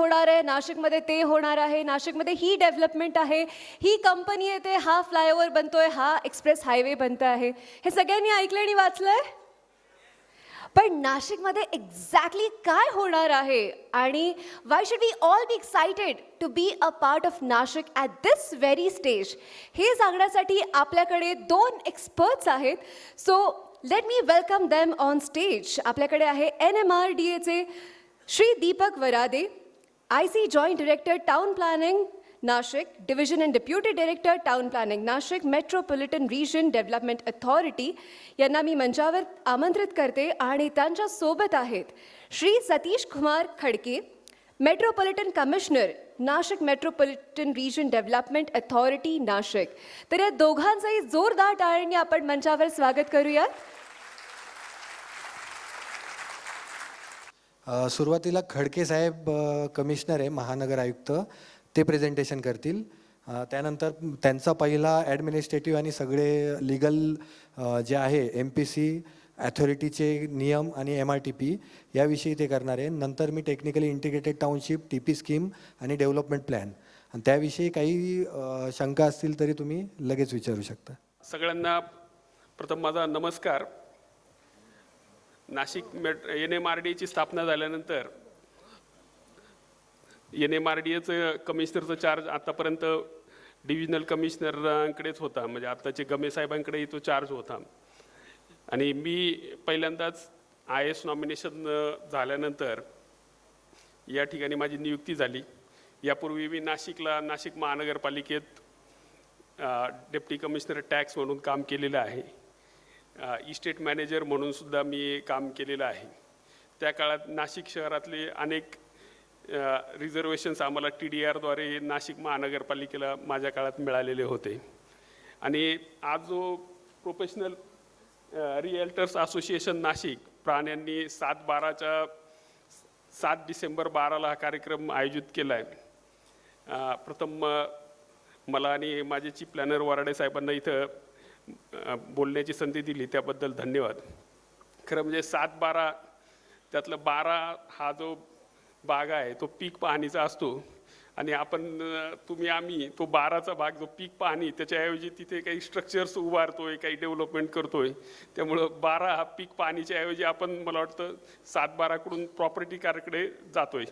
होणार आहे, नाशिकमध्ये ते होणार आहे, नाशिकमध्ये ही डेव्हलपमेंट आहे, ही कंपनी येते, हा फ्लायओव्हर बनतोय, हा एक्सप्रेस हायवे बनत आहे. हे सगळ्यांनी ऐकलं आणि वाचलंय? पण नाशिकमध्ये एक्झॅक्टली काय होणार आहे आणि why should we all be excited to be a part of Nashik at this very stage, हे सांगण्यासाठी आपल्याकडे 2 एक्सपर्ट्स आहेत. So let me welcome them on stage. आपल्याकडे आहे NMRDAचे Shri Deepak Varade, IC joint director town planning Nashik division and deputy director town planning Nashik metropolitan region development authority. यांना मी मंचावर आमंत्रित करते आणि त्यांच्या सोबत आहेत Shri Satish Kumar Khadke, metropolitan commissioner Nashik metropolitan region development authority Nashik. तर या दोघांचंही जोरदार टाळ्यांनी आपण मंचावर स्वागत करूयात. सुरुवातीला खडके साहेब कमिशनर आहे महानगर आयुक्त, ते प्रेझेंटेशन करतील. त्यानंतर त्यांचा पहिला ॲडमिनिस्ट्रेटिव्ह आणि सगळे लीगल जे आहे MPC अथॉरिटीचे नियम आणि MRTP याविषयी ते करणार आहे. नंतर मी technically integrated township TP scheme आणि डेव्हलपमेंट प्लॅन आणि त्याविषयी काही शंका असतील तरी तुम्ही लगेच विचारू शकता. सगळ्यांना प्रथम माझा नमस्कार. नाशिक NMRDAची स्थापना झाल्यानंतर NMRDAचं कमिशनरचं चार्ज आतापर्यंत डिव्हिजनल कमिशनरांकडेच होता, म्हणजे आत्ताचे गमे साहेबांकडेही तो चार्ज होता. आणि मी पहिल्यांदाच IS नॉमिनेशन झाल्यानंतर या ठिकाणी माझी नियुक्ती झाली. यापूर्वी मी नाशिक महानगरपालिकेत डेप्टी कमिशनर टॅक्स म्हणून काम केलेलं आहे. इस्टेट मॅनेजर म्हणून सुद्धा मी काम केलेलं आहे. त्या काळात नाशिक शहरातले अनेक रिझर्वेशन्स आम्हाला TDRद्वारे नाशिक महानगरपालिकेला माझ्या काळात मिळालेले होते. आणि आज जो प्रोफेशनल रिएल्टर्स असोसिएशन नाशिक प्राण्यांनी 7 डिसेंबर 12ला हा कार्यक्रम आयोजित केला आहे. प्रथम मला आणि माझे चीफ प्लॅनर वराडे साहेबांना इथं बोलण्याची संधी दिली त्याबद्दल धन्यवाद. खरं म्हणजे 7-12 त्यातलं 12 हा जो भाग आहे तो पीक पाहणीचा असतो आणि आम्ही तो 12चा भाग जो पीक पाहणी त्याच्याऐवजी तिथे काही स्ट्रक्चर्स उभारतोय, काही डेव्हलपमेंट करतोय. त्यामुळं 12 हा पीक पाहणीच्या ऐवजी आपण मला वाटतं 7-12कडून प्रॉपर्टी कारकडे जातोय.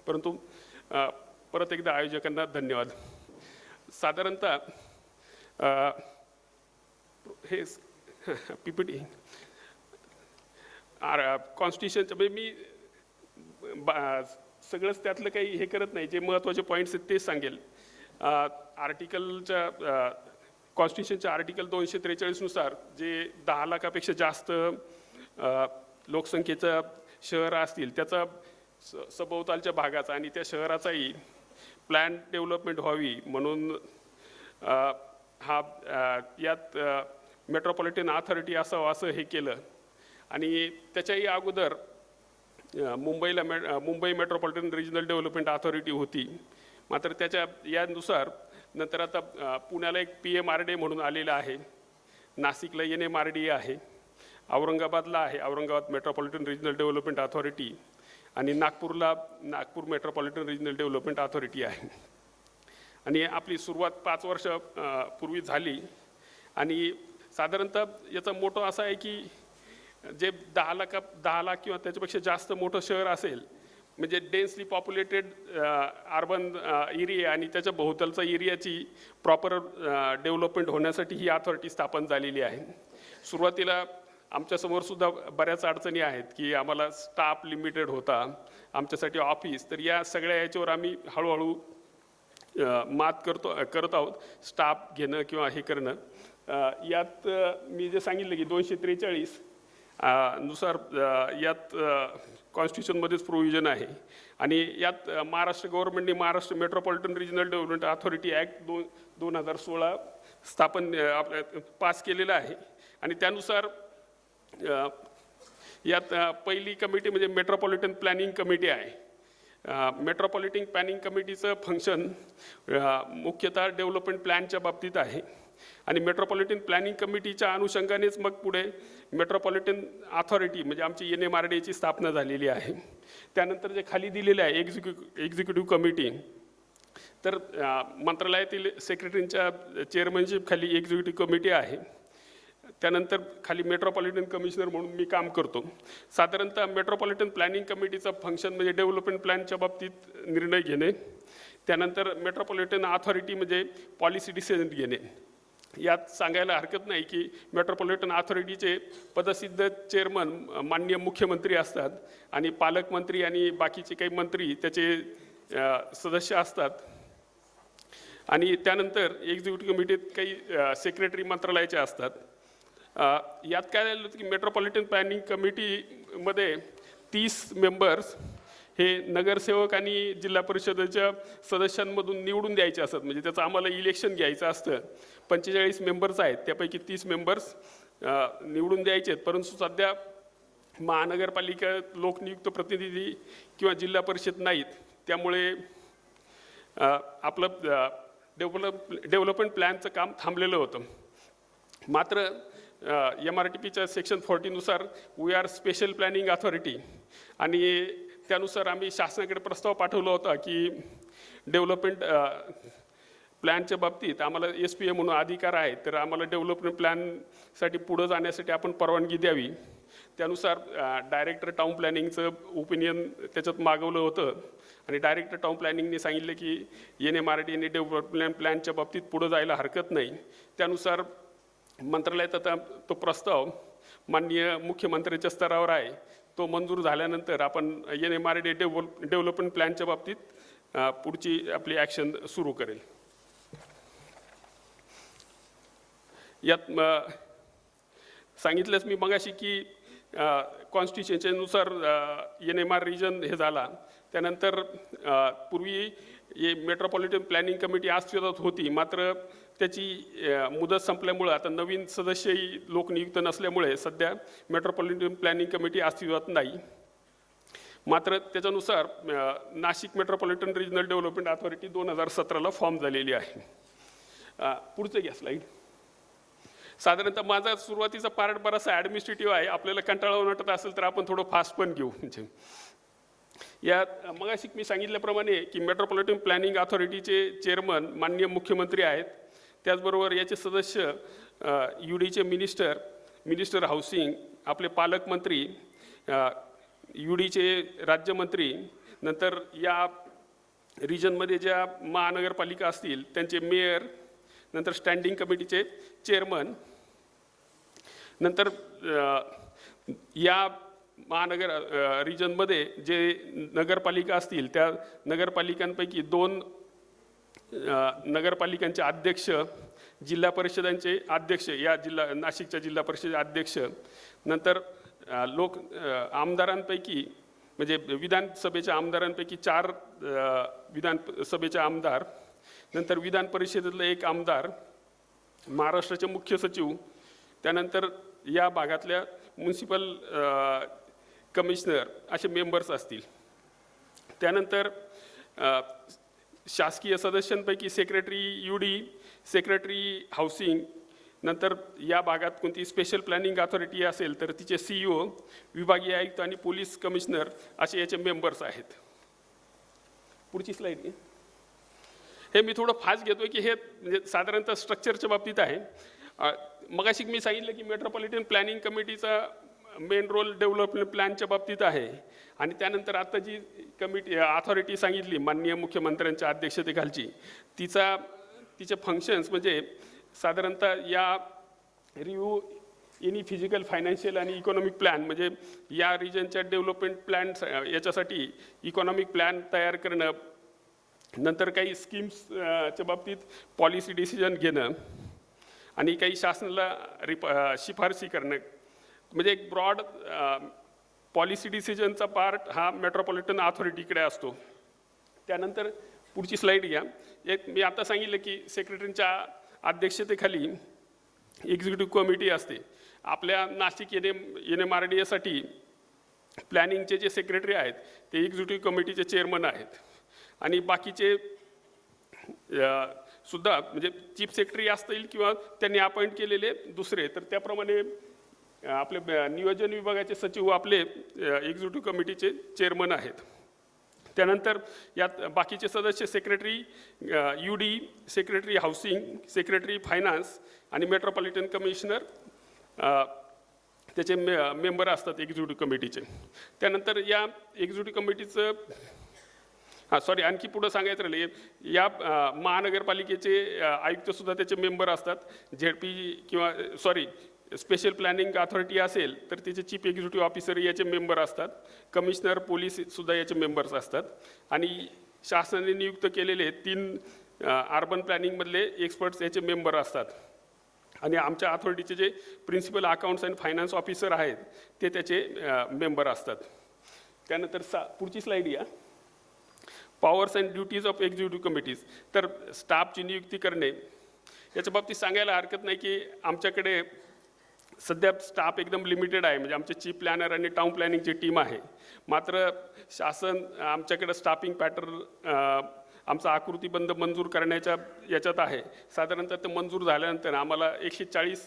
परंतु परत एकदा आयोजकांना धन्यवाद. साधारणतः हे PPT कॉन्स्टिट्यूशनचं म्हणजे मी सगळंच त्यातलं काही हे करत नाही, जे महत्त्वाचे पॉईंट्स आहेत तेच सांगेल. कॉन्स्टिट्यूशनच्या आर्टिकल 243नुसार जे 10 लाखापेक्षा जास्त लोकसंख्येचं शहर असतील त्याचा सभोवतालच्या भागाचा आणि त्या शहराचाही प्लॅन डेव्हलपमेंट व्हावी म्हणून यात मेट्रोपॉलिटन अथॉरिटी असावं असं हे केलं. आणि त्याच्याही अगोदर Mumbai metropolitan regional development authority होती. मात्र यानुसार नंतर आता पुण्याला एक PMRDA म्हणून आलेलं आहे, नाशिकला NMRDA आहे, औरंगाबादला आहे Aurangabad metropolitan regional development authority आणि Nagpur metropolitan regional development authority आहे. आणि आपली सुरुवात 5 वर्ष पूर्वी झाली. आणि साधारणतः याचा मोठो असा आहे की जे 10 लाख किंवा त्याच्यापेक्षा जास्त मोठं शहर असेल, म्हणजे डेन्सली पॉप्युलेटेड अर्बन एरिया आणि त्याच्या भोवतालचा एरियाची प्रॉपर डेव्हलपमेंट होण्यासाठी ही अथॉरिटी स्थापन झालेली आहे. सुरुवातीला आमच्यासमोर सुद्धा बऱ्याच अडचणी आहेत की आम्हाला स्टाफ लिमिटेड होता, आमच्यासाठी ऑफिस. तर या सगळ्या याच्यावर आम्ही हळूहळू मात करत आहोत, स्टाफ घेणं किंवा हे करणं. यात मी जे सांगितलं की 243 नुसार यात कॉन्स्टिट्यूशनमध्येच प्रोव्हिजन आहे. आणि यात महाराष्ट्र गव्हर्नमेंटने Maharashtra metropolitan regional development authority act 2016 pass केलेला आहे. आणि त्यानुसार यात पहिली कमिटी म्हणजे मेट्रोपॉलिटन प्लॅनिंग कमिटी आहे. मेट्रोपॉलिटन प्लॅनिंग कमिटीचं फंक्शन मुख्यतः डेव्हलपमेंट प्लॅनच्या बाबतीत आहे. आणि मेट्रोपॉलिटन प्लॅनिंग कमिटीच्या अनुषंगानेच मग पुढे मेट्रोपॉलिटन ऑथॉरिटी म्हणजे आमची NMRDAची स्थापना झालेली आहे. त्यानंतर जे खाली दिलेले आहे एक्झिक्युटिव्ह कमिटी, तर मंत्रालयातील सेक्रेटरींच्या चेअरमनशिप खाली एक्झिक्युटिव्ह कमिटी आहे. त्यानंतर खाली मेट्रोपॉलिटन कमिशनर म्हणून मी काम करतो. साधारणतः मेट्रोपॉलिटन प्लॅनिंग कमिटीचं फंक्शन म्हणजे डेव्हलपमेंट प्लॅनच्या बाबतीत निर्णय घेणे, त्यानंतर मेट्रोपॉलिटन ऑथॉरिटी म्हणजे पॉलिसी डिसिजन घेणे. यात सांगायला हरकत नाही की मेट्रोपॉलिटन ऑथॉरिटीचे पदसिद्ध चेअरमन माननीय मुख्यमंत्री असतात आणि पालकमंत्री आणि बाकीचे काही मंत्री त्याचे सदस्य असतात. आणि त्यानंतर एक्झिक्युटिव्ह कमिटीत काही सेक्रेटरी मंत्रालयाचे असतात. यात काय झालं की मेट्रोपॉलिटन प्लॅनिंग कमिटीमध्ये 30 मेंबर्स हे नगरसेवक आणि जिल्हा परिषदेच्या सदस्यांमधून निवडून द्यायचे असतात. म्हणजे त्याचं आम्हाला इलेक्शन घ्यायचं असतं. 45 मेंबर्स आहेत, त्यापैकी 30 मेंबर्स निवडून द्यायचे आहेत. परंतु सध्या महानगरपालिका लोकनियुक्त प्रतिनिधी किंवा जिल्हा परिषद नाहीत, त्यामुळे आपलं डेव्हलपमेंट प्लॅनचं काम थांबलेलं होतं. मात्र MRTPच्या सेक्शन 40 नुसार we are special planning authority आणि त्यानुसार आम्ही शासनाकडे प्रस्ताव पाठवला होता की डेव्हलपमेंट प्लॅनच्या बाबतीत आम्हाला SPA म्हणून अधिकार आहे, तर आम्हाला डेव्हलपमेंट प्लॅनसाठी पुढं जाण्यासाठी आपण परवानगी द्यावी. त्यानुसार डायरेक्टर टाउन प्लॅनिंगचं ओपिनियन त्याच्यात मागवलं होतं आणि डायरेक्टर टाउन प्लॅनिंगने सांगितलं की NMRDAने डेव्हलपमेंट प्लॅनच्या बाबतीत पुढं जायला हरकत नाही. त्यानुसार मंत्रालयात आता तो प्रस्ताव माननीय मुख्यमंत्र्यांच्या स्तरावर आहे. तो मंजूर झाल्यानंतर आपण NMRDA डेव्हलपमेंट प्लॅनच्या बाबतीत पुढची आपली ॲक्शन सुरू करेल. यात सांगितलंच मी मगाशी की कॉन्स्टिट्युशननुसार NMR रिजन हे झाला. त्यानंतर पूर्वी हे मेट्रोपॉलिटन प्लॅनिंग कमिटी अस्तित्वात होती, मात्र त्याची मुदत संपल्यामुळं आता नवीन सदस्यही लोकनियुक्त नसल्यामुळे सध्या मेट्रोपॉलिटन प्लॅनिंग कमिटी अस्तित्वात नाही. मात्र त्याच्यानुसार Nashik metropolitan regional development authority 2017ला फॉर्म झालेली आहे. पुढचं घ्या स्लाईड. साधारणतः माझा सुरुवातीचा पार्ट बराचसा ॲडमिनिस्ट्रेटिव्ह आहे. आपल्याला कंटाळा वाटत असेल तर आपण थोडं फास्ट पण घेऊ. म्हणजे यात मगाशी मी सांगितल्याप्रमाणे की मेट्रोपॉलिटन प्लॅनिंग ऑथॉरिटीचे चेअरमन माननीय मुख्यमंत्री आहेत. त्याचबरोबर याचे सदस्य UDचे मिनिस्टर हाऊसिंग, आपले पालकमंत्री, UDचे राज्यमंत्री, नंतर या रिजनमध्ये ज्या महानगरपालिका असतील त्यांचे मेयर, नंतर स्टँडिंग कमिटीचे चेअरमन, नंतर या महानगर रिजनमध्ये जे नगरपालिका असतील त्या नगरपालिकांपैकी 2 नगरपालिकांचे अध्यक्ष, जिल्हा परिषदांचे अध्यक्ष, या नाशिकच्या जिल्हा परिषदेचे अध्यक्ष, नंतर आमदारांपैकी म्हणजे विधानसभेच्या आमदारांपैकी 4 विधानसभेचे आमदार, नंतर विधान परिषदेतला 1 आमदार, महाराष्ट्राचे मुख्य सचिव, त्यानंतर या भागातल्या म्युन्सिपल कमिशनर असे मेंबर्स असतील. त्यानंतर शासकीय सदस्यांपैकी सेक्रेटरी UD, सेक्रेटरी हाऊसिंग, नंतर या भागात कोणती स्पेशल प्लॅनिंग ऑथॉरिटी असेल तर तिचे CEO, विभागीय आयुक्त आणि पोलीस कमिशनर असे याचे मेंबर्स आहेत. पुढची स्लाईड. हे मी थोडं फास्ट घेतोय की हे म्हणजे साधारणतः स्ट्रक्चरच्या बाबतीत आहे. मगाशी मी सांगितलं की मेट्रोपॉलिटन प्लॅनिंग कमिटीचा मेन रोल डेव्हलपमेंट प्लॅनच्या बाबतीत आहे आणि त्यानंतर आता जी कमिटी ऑथॉरिटी सांगितली माननीय मुख्यमंत्र्यांच्या अध्यक्षतेखालची, तिचे फंक्शन्स म्हणजे साधारणतः या रिव्ह्यू एनी फिजिकल, फायनान्शियल आणि इकॉनॉमिक प्लॅन म्हणजे या रिजनच्या डेव्हलपमेंट प्लॅन याच्यासाठी इकॉनॉमिक प्लॅन तयार करणं, नंतर काही स्कीम्सच्या बाबतीत पॉलिसी डिसिजन घेणं आणि काही शासनाला शिफारसी करणं, म्हणजे एक ब्रॉड पॉलिसी डिसिजनचा पार्ट हा मेट्रोपॉलिटन ऑथॉरिटीकडे असतो. त्यानंतर पुढची स्लाईड घ्या. एक मी आता सांगितलं की सेक्रेटरींच्या अध्यक्षतेखाली एक्झिक्युटिव्ह कमिटी असते. आपल्या नाशिक NMRDAसाठी प्लॅनिंगचे जे सेक्रेटरी आहेत ते एक्झिक्युटिव्ह कमिटीचे चेअरमन आहेत आणि बाकीचे सुद्धा म्हणजे चीफ सेक्रेटरी असतील किंवा त्यांनी अपॉइंट केलेले दुसरे, तर त्याप्रमाणे आपले नियोजन विभागाचे सचिव आपले एक्झिक्युटिव्ह कमिटीचे चेअरमन आहेत. त्यानंतर यात बाकीचे सदस्य secretary UD, secretary housing, secretary finance आणि मेट्रोपॉलिटन कमिशनर त्याचे मेंबर असतात एक्झिक्युटिव्ह कमिटीचे. त्यानंतर या एक्झिक्युटिव्ह कमिटीचं आणखी पुढं सांगायचं राहिले, या महानगरपालिकेचे आयुक्तसुद्धा त्याचे मेंबर असतात. ZP किंवा स्पेशल प्लॅनिंग अथॉरिटी असेल तर त्याचे चीफ एक्झिक्युटिव्ह ऑफिसर याचे मेंबर असतात. कमिशनर पोलीससुद्धा याचे मेंबर्स असतात. आणि शासनाने नियुक्त केलेले 3 अर्बन प्लॅनिंगमधले एक्सपर्ट्स याचे मेंबर असतात. आणि आमच्या अथॉरिटीचे जे principal accounts and finance officer आहेत ते त्याचे मेंबर असतात. त्यानंतर पुढची स्लाईड या. Powers and duties of executive committees. तर स्टाफची नियुक्ती करणे याच्या बाबतीत सांगायला हरकत नाही की आमच्याकडे सध्या स्टाफ एकदम लिमिटेड आहे. म्हणजे आमचे चीफ प्लॅनर आणि टाउन प्लॅनिंगची टीम आहे. मात्र शासन आमच्याकडे स्टाफिंग पॅटर्न आमचा आकृतीबंध मंजूर करण्याच्या याच्यात आहे. साधारणतः ते मंजूर झाल्यानंतर आम्हाला 140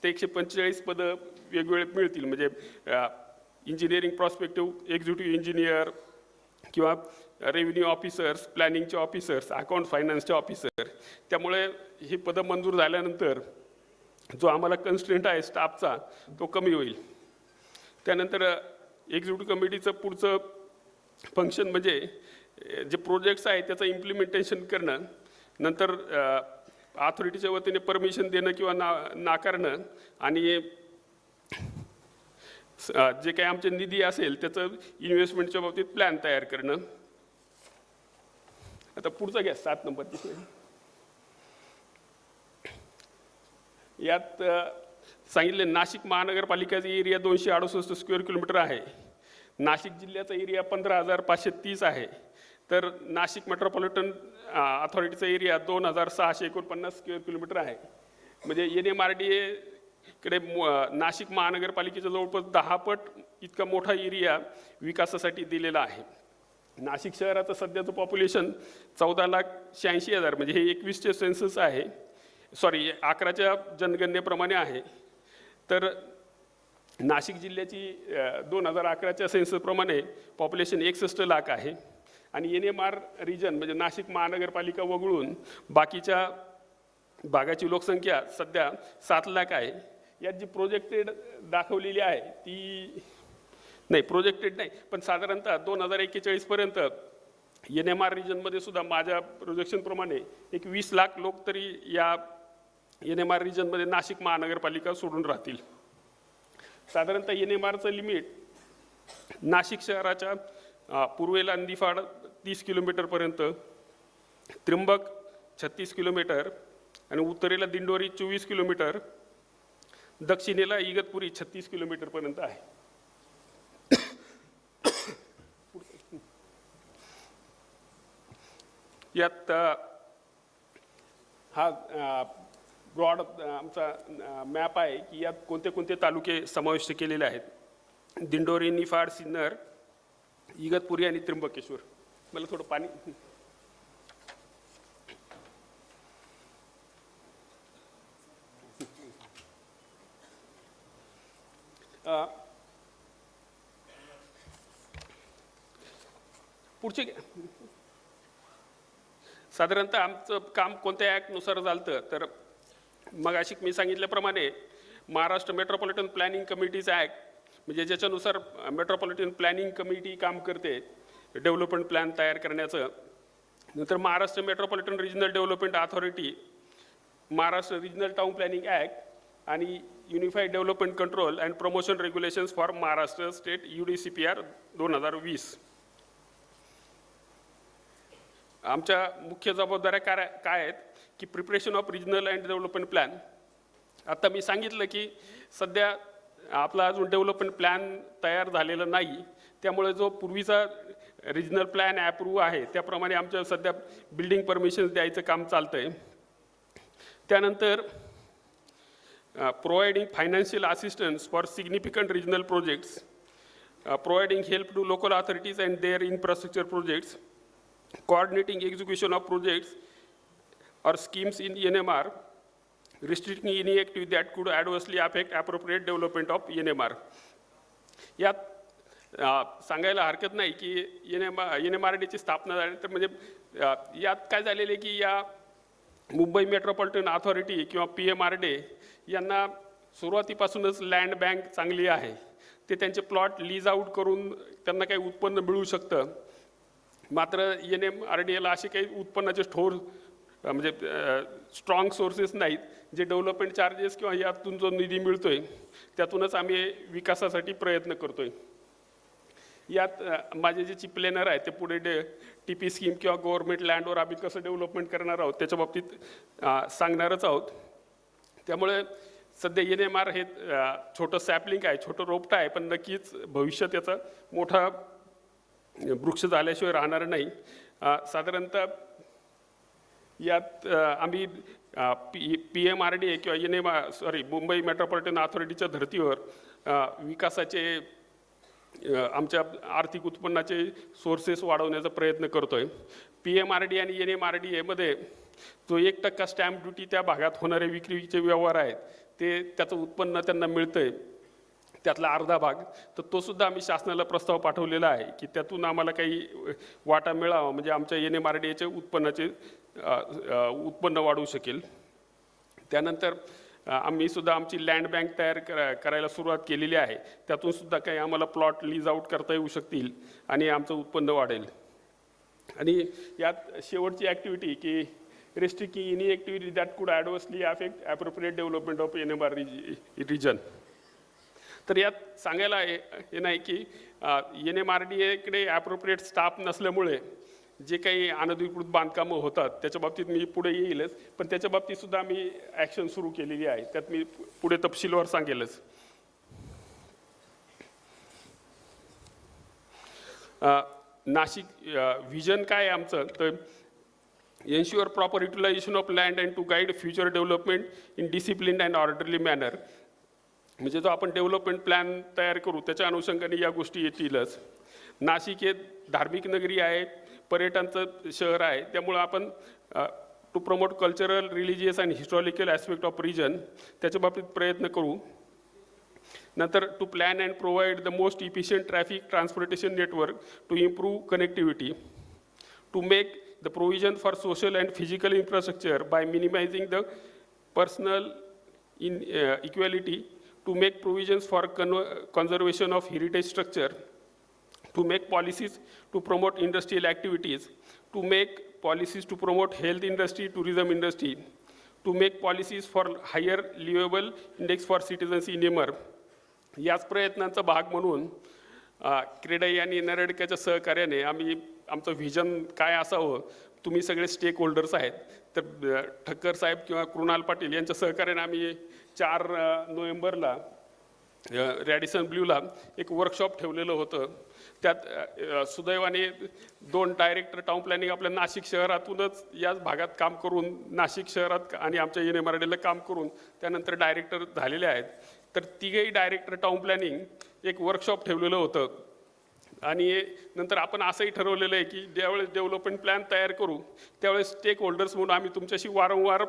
ते 145 पदं वेगवेगळे मिळतील. म्हणजे इंजिनिअरिंग प्रॉस्पेक्टिव्ह एक्झिक्युटिव्ह इंजिनियर किंवा रेव्हेन्यू ऑफिसर्स, प्लॅनिंगचे ऑफिसर्स, अकाउंट फायनान्सचे ऑफिसर. त्यामुळे ही पदं मंजूर झाल्यानंतर जो आम्हाला कन्स्ट्रेंट आहे स्टाफचा तो कमी होईल. त्यानंतर एक्झिक्युटिव्ह कमिटीचं पुढचं फंक्शन म्हणजे जे प्रोजेक्ट्स आहेत त्याचं इम्प्लिमेंटेशन करणं, नंतर अथॉरिटीच्या वतीने परमिशन देणं किंवा नाकारणं, आणि जे काही आमचे निधी असेल त्याचं इन्व्हेस्टमेंटच्या बाबतीत प्लॅन तयार करणं. आता पुढचा घ्या 7 नंबरची स्लाईड. यात सांगितले नाशिक महानगरपालिकेचा एरिया 268 स्क्वेअर किलोमीटर आहे. नाशिक जिल्ह्याचा एरिया 15,530 आहे. तर नाशिक मेट्रोपॉलिटन अथॉरिटीचा एरिया 2,649 स्क्वेअर किलोमीटर आहे. म्हणजे NMRDA कडे नाशिक महानगरपालिकेच्या जवळपास 10 पट इतका मोठा एरिया विकासासाठी दिलेला आहे. नाशिक शहराचं सध्याचं पॉप्युलेशन 14,86,000 म्हणजे हे 21चे सेन्सस आहे. 11च्या जनगणनेप्रमाणे आहे. तर नाशिक जिल्ह्याची 2011च्या सेन्ससप्रमाणे पॉप्युलेशन 61 लाख आहे. आणि NMR रिजन म्हणजे नाशिक महानगरपालिका वगळून बाकीच्या भागाची लोकसंख्या सध्या 7 लाख आहे. यात जी प्रोजेक्टेड दाखवलेली आहे ती नाही, प्रोजेक्टेड नाही, पण साधारणतः 2041 पर्यंत NMR रिजनमध्ये सुद्धा माझ्या प्रोजेक्शनप्रमाणे एक 20 लाख लोक तरी या NMR रिजनमध्ये नाशिक महानगरपालिका सोडून राहतील. साधारणतः NMRचं लिमिट नाशिक शहराच्या पूर्वेला अंदिफाड 30 किलोमीटरपर्यंत, त्र्यंबक 36 किलोमीटर आणि उत्तरेला दिंडोरी 24 किलोमीटर, दक्षिणेला इगतपुरी 36 किलोमीटरपर्यंत आहे. यात हा ब्रॉड आमचा मॅप आहे की यात कोणते कोणते तालुके समाविष्ट केलेले आहेत. दिंडोरी, निफाड, सिन्नर, इगतपुरी आणि त्र्यंबकेश्वर. मला थोडं पाणी. पुढचे साधारणतः आमचं काम कोणत्या ॲक्टनुसार झालं तर मग अशी मी सांगितल्याप्रमाणे Maharashtra metropolitan planning committees act म्हणजे ज्याच्यानुसार मेट्रोपॉलिटन प्लॅनिंग कमिटी काम करते डेव्हलपमेंट प्लॅन तयार करण्याचं. नंतर Maharashtra metropolitan regional development authority, Maharashtra regional town planning act आणि unified development control and promotion regulations for Maharashtra state UDCPR 2020. आमच्या मुख्य जबाबदाऱ्या काय आहेत की preparation of regional and development plan. आता मी सांगितलं की सध्या आपला अजून डेव्हलपमेंट प्लॅन तयार झालेला नाही, त्यामुळे जो पूर्वीचा रिजनल प्लॅन ॲप्रूव्ह आहे त्याप्रमाणे आमच्या सध्या बिल्डिंग परमिशन द्यायचं काम चालतं आहे. त्यानंतर providing financial assistance for significant regional projects, providing help to local authorities and their infrastructure projects, coordinating execution of projects or schemes in NMR restricting any activity that could adversely affect appropriate development of NMR. यात सांगायला हरकत नाही की NMRDची स्थापना झाली, तर म्हणजे यात काय झालेलं आहे की या मुंबई मेट्रोपॉलिटन अथॉरिटी किंवा PMRD यांना सुरुवातीपासूनच लँड बँक चांगली आहे. ते त्यांचे प्लॉट लीज आउट करून त्यांना काही उत्पन्न मिळू शकतं. मात्र NMRDला असे काही उत्पन्नाचे ठोर म्हणजे स्ट्रॉंग सोर्सेस नाहीत, जे डेव्हलपमेंट चार्जेस किंवा यातून जो निधी मिळतोय त्यातूनच आम्ही विकासासाठी प्रयत्न करतोय. यात माझे जे चीफ प्लॅनर आहे ते पुढे TP स्कीम किंवा गव्हर्नमेंट लँडवर आम्ही कसं डेव्हलपमेंट करणार आहोत त्याच्या बाबतीत सांगणारच आहोत. त्यामुळे सध्या NMR हे छोटं सॅपलिंग आहे, छोटं रोपटं आहे, पण नक्कीच भविष्यात याचा मोठा वृक्ष झाल्याशिवाय राहणार नाही. साधारणतः यात आम्ही PMRD किंवा मुंबई मेट्रोपॉलिटन अथॉरिटीच्या धर्तीवर विकासाचे आमच्या आर्थिक उत्पन्नाचे सोर्सेस वाढवण्याचा प्रयत्न करतोय. PMRD आणि NMRD मध्ये जो 1% स्टॅम्प ड्युटी त्या भागात होणारे विक्रीचे व्यवहार आहेत ते त्याचं उत्पन्न त्यांना मिळतंय, त्यातला अर्धा भाग, तर तो सुद्धा आम्ही शासनाला प्रस्ताव पाठवलेला आहे की त्यातून आम्हाला काही वाटा मिळावा, म्हणजे आमच्या NMRDचे उत्पन्न वाढू शकेल. त्यानंतर आम्ही सुद्धा आमची लँड बँक तयार करायला सुरुवात केलेली आहे. त्यातून सुद्धा काही आम्हाला प्लॉट लीज आउट करता येऊ शकतील आणि आमचं उत्पन्न वाढेल. आणि यात शेवटची ॲक्टिव्हिटी की restricting any activity that could adversely affect appropriate development of NMR region. तर यात सांगायला हे नाही की NMRDकडे ॲप्रोप्रिएट स्टाफ नसल्यामुळे जे काही अनधिकृत बांधकामं होतात त्याच्या बाबतीत मी पुढे येईलच, पण त्याच्या बाबतीत सुद्धा आम्ही ॲक्शन सुरू केलेली आहे, त्यात मी पुढे तपशीलवार सांगेलच. नाशिक व्हिजन काय आहे आमचं, तर ensure proper utilization of land and to guide future development in disciplined and orderly manner. म्हणजे जो आपण डेव्हलपमेंट प्लॅन तयार करू त्याच्या अनुषंगाने या गोष्टी येतीलच. नाशिक हे धार्मिक नगरी आहे, पर्यटनाचं शहर आहे, त्यामुळं आपण to promote cultural, religious and historical aspect of region त्याच्या बाबतीत प्रयत्न करू. नंतर to plan and provide the most efficient traffic transportation network to improve connectivity. To make the provision for social and physical infrastructure by minimizing the personal equality, to make provisions for conservation of heritage structure, to make policies to promote industrial activities, to make policies to promote health industry, tourism industry, to make policies for higher livable index for citizens in NMR. याच प्रयत्नांचा भाग म्हणून क्रेडाई आणि नरेडकाच्या सहकार्याने आम्ही आमचं vision काय असावं, तुम्ही सगळे स्टेक होल्डर्स आहेत, तर ठक्कर साहेब किंवा कृणाल पाटील यांच्या सहकार्याने आम्ही 4 नोव्हेंबरला रॅडिसन ब्ल्यूला एक वर्कशॉप ठेवलेलं होतं. त्यात सुदैवाने 2 डायरेक्टर टाउन प्लॅनिंग आपल्या नाशिक शहरातूनच याच भागात काम करून, नाशिक शहरात आणि आमच्या NMRDला काम करून त्यानंतर डायरेक्टर झालेले आहेत. तर तिघेही डायरेक्टर टाउन प्लॅनिंग एक वर्कशॉप ठेवलेलं होतं. आणि नंतर आपण असंही ठरवलेलं आहे की ज्यावेळेस डेव्हलपमेंट प्लॅन तयार करू त्यावेळेस स्टेक होल्डर्स म्हणून आम्ही तुमच्याशी वारंवार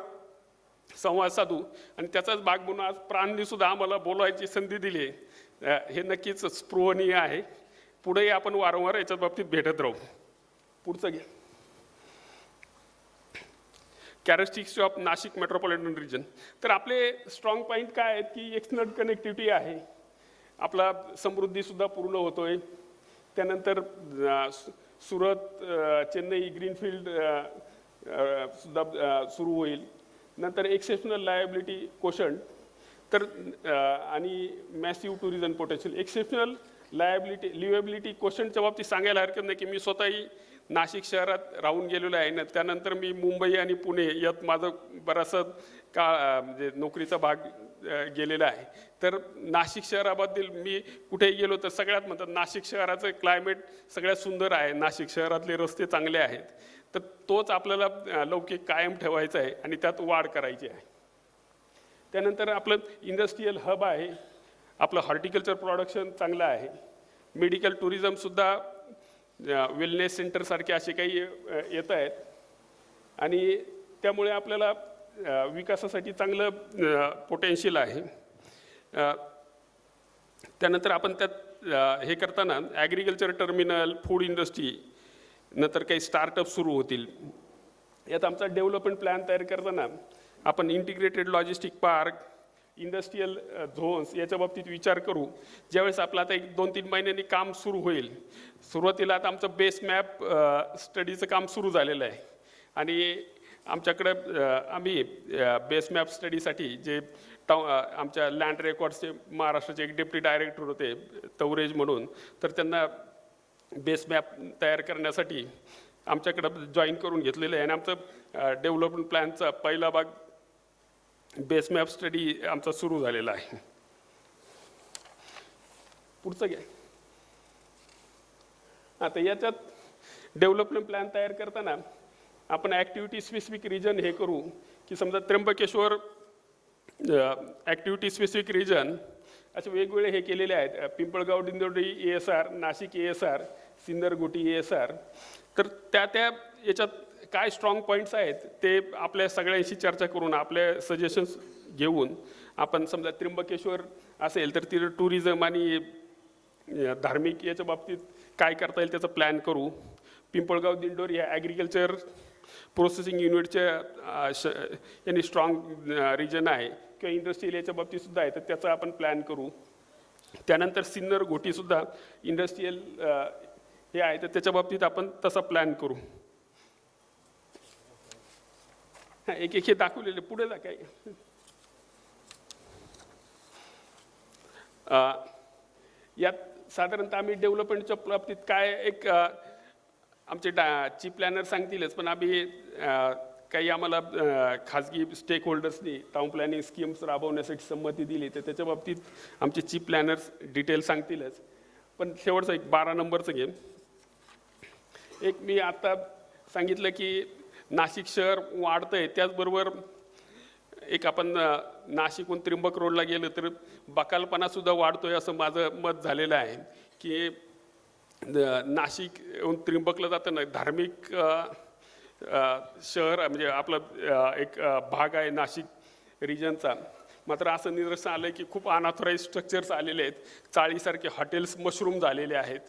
संवाद साधू, आणि त्याचाच भाग म्हणून आज प्राणनीसुद्धा आम्हाला बोलवायची संधी दिली आहे. हे नक्कीच स्पृहणीय आहे. पुढेही आपण वारंवार याच्या बाबतीत भेटत राहू. पुढचं घ्या. Characteristics of Nashik metropolitan region. तर आपले स्ट्रॉंग पॉईंट काय आहेत की एक्सटर्नल कनेक्टिव्हिटी आहे, आपला समृद्धीसुद्धा पूर्ण होतोय. त्यानंतर सुरत चेन्नई ग्रीनफील्ड सुद्धा सुरू होईल. नंतर एक्सेप्शनल लायबिलिटी कोशंट, तर आणि मॅसिव्ह टुरिझम पोटेन्शियल. एक्सेप्शनल लिव्हेबिलिटी क्वेश्चनच्या बाबतीत सांगायला हरकत नाही की मी स्वतःही नाशिक शहरात राहून गेलेलो आहे ना, त्यानंतर मी मुंबई आणि पुणे यात माझं बराचसा म्हणजे नोकरीचा भाग गेलेला आहे. तर नाशिक शहराबद्दल मी कुठेही गेलो तर सगळ्यात म्हणतात नाशिक शहराचं क्लायमेट सगळ्यात सुंदर आहे, नाशिक शहरातले रस्ते चांगले आहेत. तर तोच आपल्याला लौकिक कायम ठेवायचा आहे आणि त्यात वाढ करायची आहे. त्यानंतर आपलं इंडस्ट्रीयल हब आहे, आपलं हॉर्टिकल्चर प्रोडक्शन चांगलं आहे, मेडिकल टुरिझमसुद्धा वेलनेस सेंटरसारखे असे काही येत आहेत. आणि त्यामुळे आपल्याला विकासासाठी चांगलं पोटेन्शियल आहे. त्यानंतर आपण त्यात हे करताना ॲग्रिकल्चर टर्मिनल, फूड इंडस्ट्री, नंतर काही स्टार्टअप सुरू होतील. यात आमचा डेव्हलपमेंट प्लॅन तयार करताना आपण integrated logistic park, industrial zones याच्या बाबतीत विचार करू. ज्यावेळेस आपलं आता 1-2-3 महिन्यांनी काम सुरू होईल. सुरुवातीला आता आमचं बेस मॅप स्टडीचं काम सुरू झालेलं आहे आणि आमच्याकडं आम्ही बेस मॅप स्टडीसाठी जे आमच्या लँड रेकॉर्ड्सचे महाराष्ट्राचे एक डेप्युटी डायरेक्टर होते तवरेज म्हणून, तर त्यांना बेस मॅप तयार करण्यासाठी आमच्याकडं जॉईन करून घेतलेलं आहे आणि आमचं डेव्हलपमेंट प्लॅनचा पहिला भाग बेस मॅप स्टडी आमचा सुरू झालेला आहे. पुढचं घ्या. आता याच्यात डेव्हलपमेंट प्लॅन तयार करताना आपण ॲक्टिव्हिटी स्पेसिफिक रिजन हे करू की समजा त्र्यंबकेश्वर ॲक्टिव्हिटी स्पेसिफिक रिजन असे वेगवेगळे हे केलेले आहेत. Pimpalgaon Dindori ASR, Nashik ASR, सिन्नर-घोटी ASR. तर त्या याच्यात काय स्ट्रॉंग पॉईंट्स आहेत ते आपल्या सगळ्यांशी चर्चा करून आपले सजेशन्स घेऊन आपण समजा त्र्यंबकेश्वर असेल तर तिथं टुरिझम आणि धार्मिक याच्या बाबतीत काय करता येईल त्याचा प्लॅन करू. पिंपळगाव दिंडोरी ह्या ॲग्रिकल्चर प्रोसेसिंग युनिटच्या यांनी स्ट्रॉंग रिजन आहे किंवा इंडस्ट्रियल याच्या बाबतीतसुद्धा आहे, तर त्याचा आपण प्लॅन करू. त्यानंतर सिन्नर-घोटीसुद्धा इंडस्ट्रियल हे आहे, तर त्याच्या बाबतीत आपण तसा प्लॅन करू. हां, एक हे दाखवलेले पुढे जा काय. यात साधारणतः आम्ही डेव्हलपमेंटच्या बाबतीत काय एक आमचे चीफ प्लॅनर सांगतीलच, पण आम्ही काही आम्हाला खाजगी स्टेक होल्डर्सनी टाउन प्लॅनिंग स्कीम्स राबवण्यासाठी संमती दिली, तर त्याच्या बाबतीत आमचे चीफ प्लॅनर्स डिटेल सांगतीलच. पण शेवटचं एक 12 नंबरचं घे. एक मी आता सांगितलं की नाशिक शहर वाढतं आहे, त्याचबरोबर एक आपण नाशिकहून त्र्यंबक रोडला गेलं तर बकालपणासुद्धा वाढतो आहे असं माझं मत झालेलं आहे की नाशिकहून त्र्यंबकला जाताना धार्मिक शहर म्हणजे आपलं एक भाग आहे नाशिक रिजनचा. मात्र असं निदर्शन आलं की खूप अनऑथराईज स्ट्रक्चर्स आलेले आहेत, चाळीसारखे हॉटेल्स मशरूम झालेले आहेत,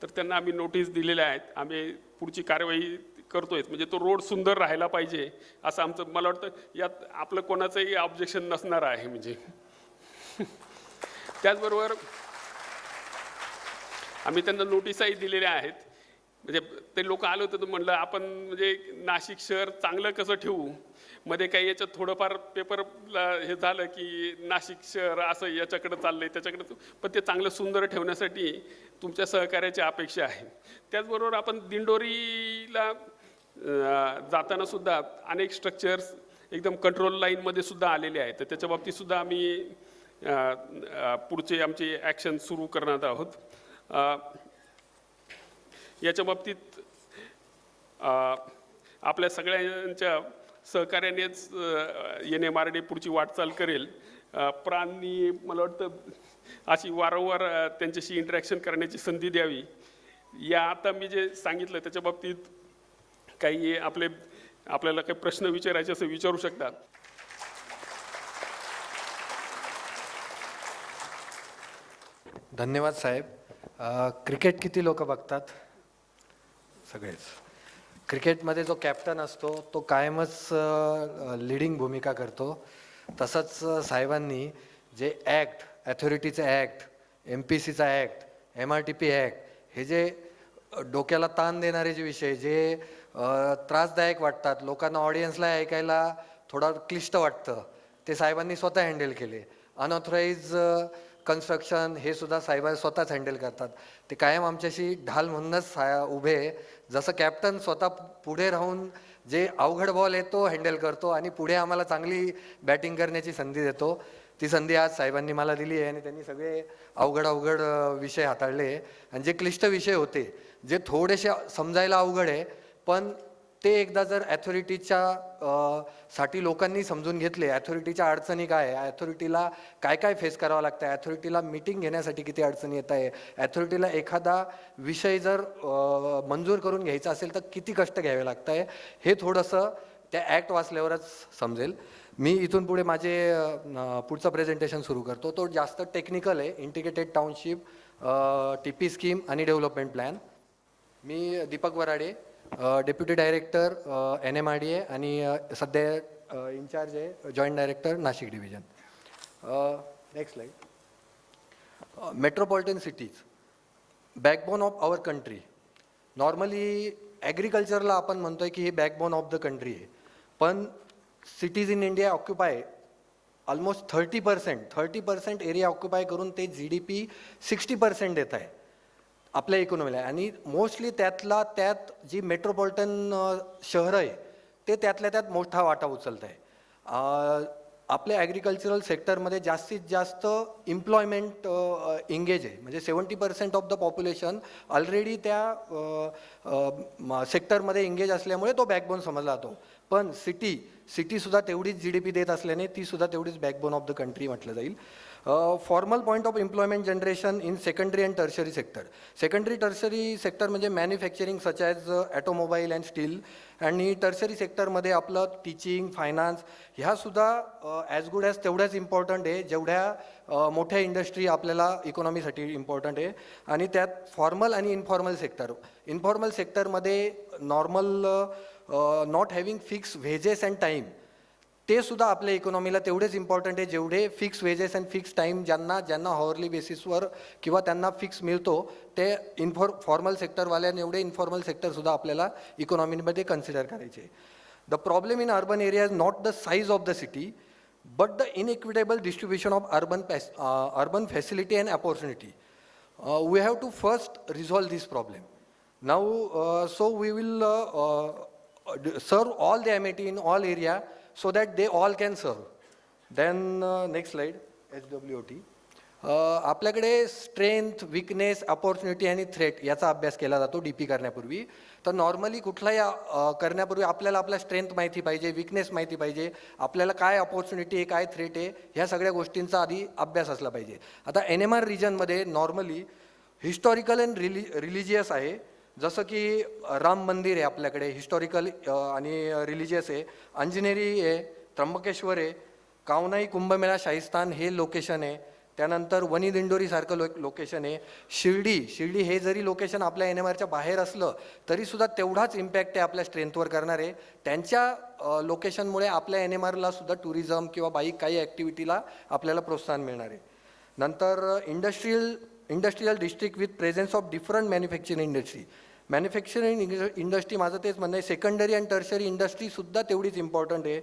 तर त्यांना आम्ही नोटीस दिलेल्या आहेत. आम्ही पुढची कार्यवाही करतोय, म्हणजे तो रोड सुंदर राहायला पाहिजे असं आमचं, मला वाटतं यात आपलं कोणाचंही ऑब्जेक्शन नसणार आहे. म्हणजे त्याचबरोबर आम्ही त्यांना नोटीसही दिलेल्या आहेत. म्हणजे ते लोक आले होते तर म्हणलं आपण म्हणजे नाशिक शहर चांगलं कसं ठेवू. मध्ये काही याच्यात थोडंफार पेपरला हे झालं की नाशिक शहर असं याच्याकडं चाललंय त्याच्याकडं, पण ते चांगलं सुंदर ठेवण्यासाठी तुमच्या सहकार्याची अपेक्षा आहे. त्याचबरोबर आपण दिंडोरीला जाताना सुद्धा अनेक स्ट्रक्चर्स एकदम कंट्रोल लाईनमध्ये सुद्धा आलेले आहेत, तर त्याच्या बाबतीत सुद्धा आम्ही पुढचे आमचे ॲक्शन सुरू करणार आहोत. याच्या बाबतीत आपल्या सगळ्यांच्या सहकार्यानेच NMRD पुढची वाटचाल करेल. प्राणी मला वाटतं अशी वारंवार त्यांच्याशी इंटरॅक्शन करण्याची संधी द्यावी. या आता मी जे सांगितलं त्याच्या बाबतीत काही आपल्याला काही प्रश्न विचारायचे असं विचारू शकतात. धन्यवाद साहेब. क्रिकेट किती लोक बघतात? सगळेच. क्रिकेटमध्ये जो कॅप्टन असतो तो कायमच लीडिंग भूमिका करतो. तसंच साहेबांनी जे ॲक्ट, ॲथॉरिटीचं ॲक्ट, MPCचा ॲक्ट, MRTP ॲक्ट, हे जे डोक्याला ताण देणारे जे विषय जे त्रासदायक वाटतात, लोकांना ऑडियन्सला ऐकायला थोडा क्लिष्ट वाटतं, ते साहेबांनी स्वतः हँडल केले. अनऑथराईज कन्स्ट्रक्शन हे सुद्धा साहेब स्वतःच हँडल करतात. ते कायम आमच्याशी ढाल म्हणूनच उभे, जसं कॅप्टन स्वतः पुढे राहून जे अवघड बॉल आहे तो हँडल करतो आणि पुढे आम्हाला चांगली बॅटिंग करण्याची संधी देतो. ती संधी आज साहेबांनी मला दिली आहे आणि त्यांनी सगळे अवघड विषय हाताळले. आणि जे क्लिष्ट विषय होते, जे थोडेसे समजायला अवघड आहे, पण ते एकदा जर ॲथॉरिटीच्या साठी लोकांनी समजून घेतले, ॲथॉरिटीच्या अडचणी काय आहे, ॲथॉरिटीला काय काय फेस करावं लागतं आहे, ॲथॉरिटीला मीटिंग घेण्यासाठी किती अडचणी येत आहे, ॲथॉरिटीला एखादा विषय जर मंजूर करून घ्यायचा असेल तर किती कष्ट घ्यावे लागत आहे, हे थोडंसं त्या ॲक्ट वाचल्यावरच समजेल. मी इथून पुढे माझे पुढचं प्रेझेंटेशन सुरू करतो. तो जास्त टेक्निकल आहे. इंटिग्रेटेड टाउनशिप, TP स्कीम आणि डेव्हलपमेंट प्लॅन. मी Deepak Varade, deputy director NMRDA आणि सध्या इन्चार्ज आहे joint director Nashik division. Next slide. Metropolitan cities, backbone of our country. Normally ॲग्रिकल्चरला आपण म्हणतो आहे की हे बॅकबोन ऑफ द कंट्री आहे, पण cities in India occupy almost 30% area occupy करून ते GDP 60% देत आहे आपल्या इकॉनॉमीला. आणि मोस्टली त्यात जी मेट्रोपॉलिटन शहरं आहे ते त्यातल्या त्यात मोठा वाटा उचलत आहे. आपल्या ॲग्रिकल्चरल सेक्टरमध्ये जास्तीत जास्त एम्प्लॉयमेंट एंगेज आहे. म्हणजे 70% ऑफ द पॉप्युलेशन ऑलरेडी त्या सेक्टरमध्ये एंगेज असल्यामुळे तो बॅकबोन समजला जातो. पण सिटीसुद्धा तेवढीच GDP देत असल्याने तीसुद्धा तेवढीच बॅकबोन ऑफ द कंट्री म्हटलं जाईल. Formal point of employment generation in secondary and tertiary sector. Secondary tertiary sector म्हणजे manufacturing such as automobile and steel. आणि टर्शरी सेक्टरमध्ये आपलं टीचिंग, फायनान्स ह्यासुद्धा ॲज गुड ॲज तेवढ्याच इम्पॉर्टंट आहे जेवढ्या मोठ्या इंडस्ट्री आपल्याला इकॉनॉमीसाठी इम्पॉर्टंट आहे. आणि त्यात फॉर्मल आणि इन्फॉर्मल सेक्टर. इन्फॉर्मल सेक्टरमध्ये normal not having fix wedges and time ते सुद्धा आपल्या इकॉनॉमीला तेवढेच इम्पॉर्टंट आहे जेवढे fix wedges and fix time ज्यांना हॉवरली बेसिसवर किंवा त्यांना फिक्स मिळतो ते फॉर्मल सेक्टरवाल्याने एवढे इन्फॉर्मल सेक्टरसुद्धा आपल्याला इकॉनॉमीमध्ये कन्सिडर करायचे. The problem in urban area is not the size of the city but the inequitable distribution of urban facility and opportunity. We have to first resolve this problem. Now so we will serve all the MAT in all area so that they all can serve. Then next slide, HWOT. आपल्याकडे strength, weakness, opportunity आणि threat याचा अभ्यास केला जातो DP करण्यापूर्वी. तर normally कुठलाही करण्यापूर्वी आपल्याला आपला स्ट्रेंथ माहिती पाहिजे, विकनेस माहिती पाहिजे, आपल्याला काय अपॉर्च्युनिटी आहे, काय थ्रेट आहे, ह्या सगळ्या गोष्टींचा आधी अभ्यास असला पाहिजे. आता NMR रिजनमध्ये नॉर्मली हिस्टॉरिकल अँड रिलिजियस आहे. जसं की राम मंदिर आहे आपल्याकडे, हिस्टॉरिकल आणि रिलिजियस आहे. अंजनेरी आहे, त्र्यंबकेश्वर आहे, कावनाई, कुंभमेळा, शाहीस्थान हे लोकेशन आहे. त्यानंतर वनी दिंडोरीसारखं लोकेशन आहे. शिर्डी हे जरी लोकेशन आपल्या NMRच्या बाहेर असलं तरीसुद्धा तेवढाच इम्पॅक्ट आहे आपल्या स्ट्रेंथवर करणार आहे. त्यांच्या लोकेशनमुळे आपल्या NMRला सुद्धा टुरिझम किंवा बाईक काही ॲक्टिव्हिटीला आपल्याला प्रोत्साहन मिळणार आहे. नंतर industrial district with presence of different manufacturing industry. Manufacturing industry माझं तेच म्हणणं आहे, सेकंडरी अँड टर्शरी इंडस्ट्रीसुद्धा तेवढीच इम्पॉर्टंट आहे.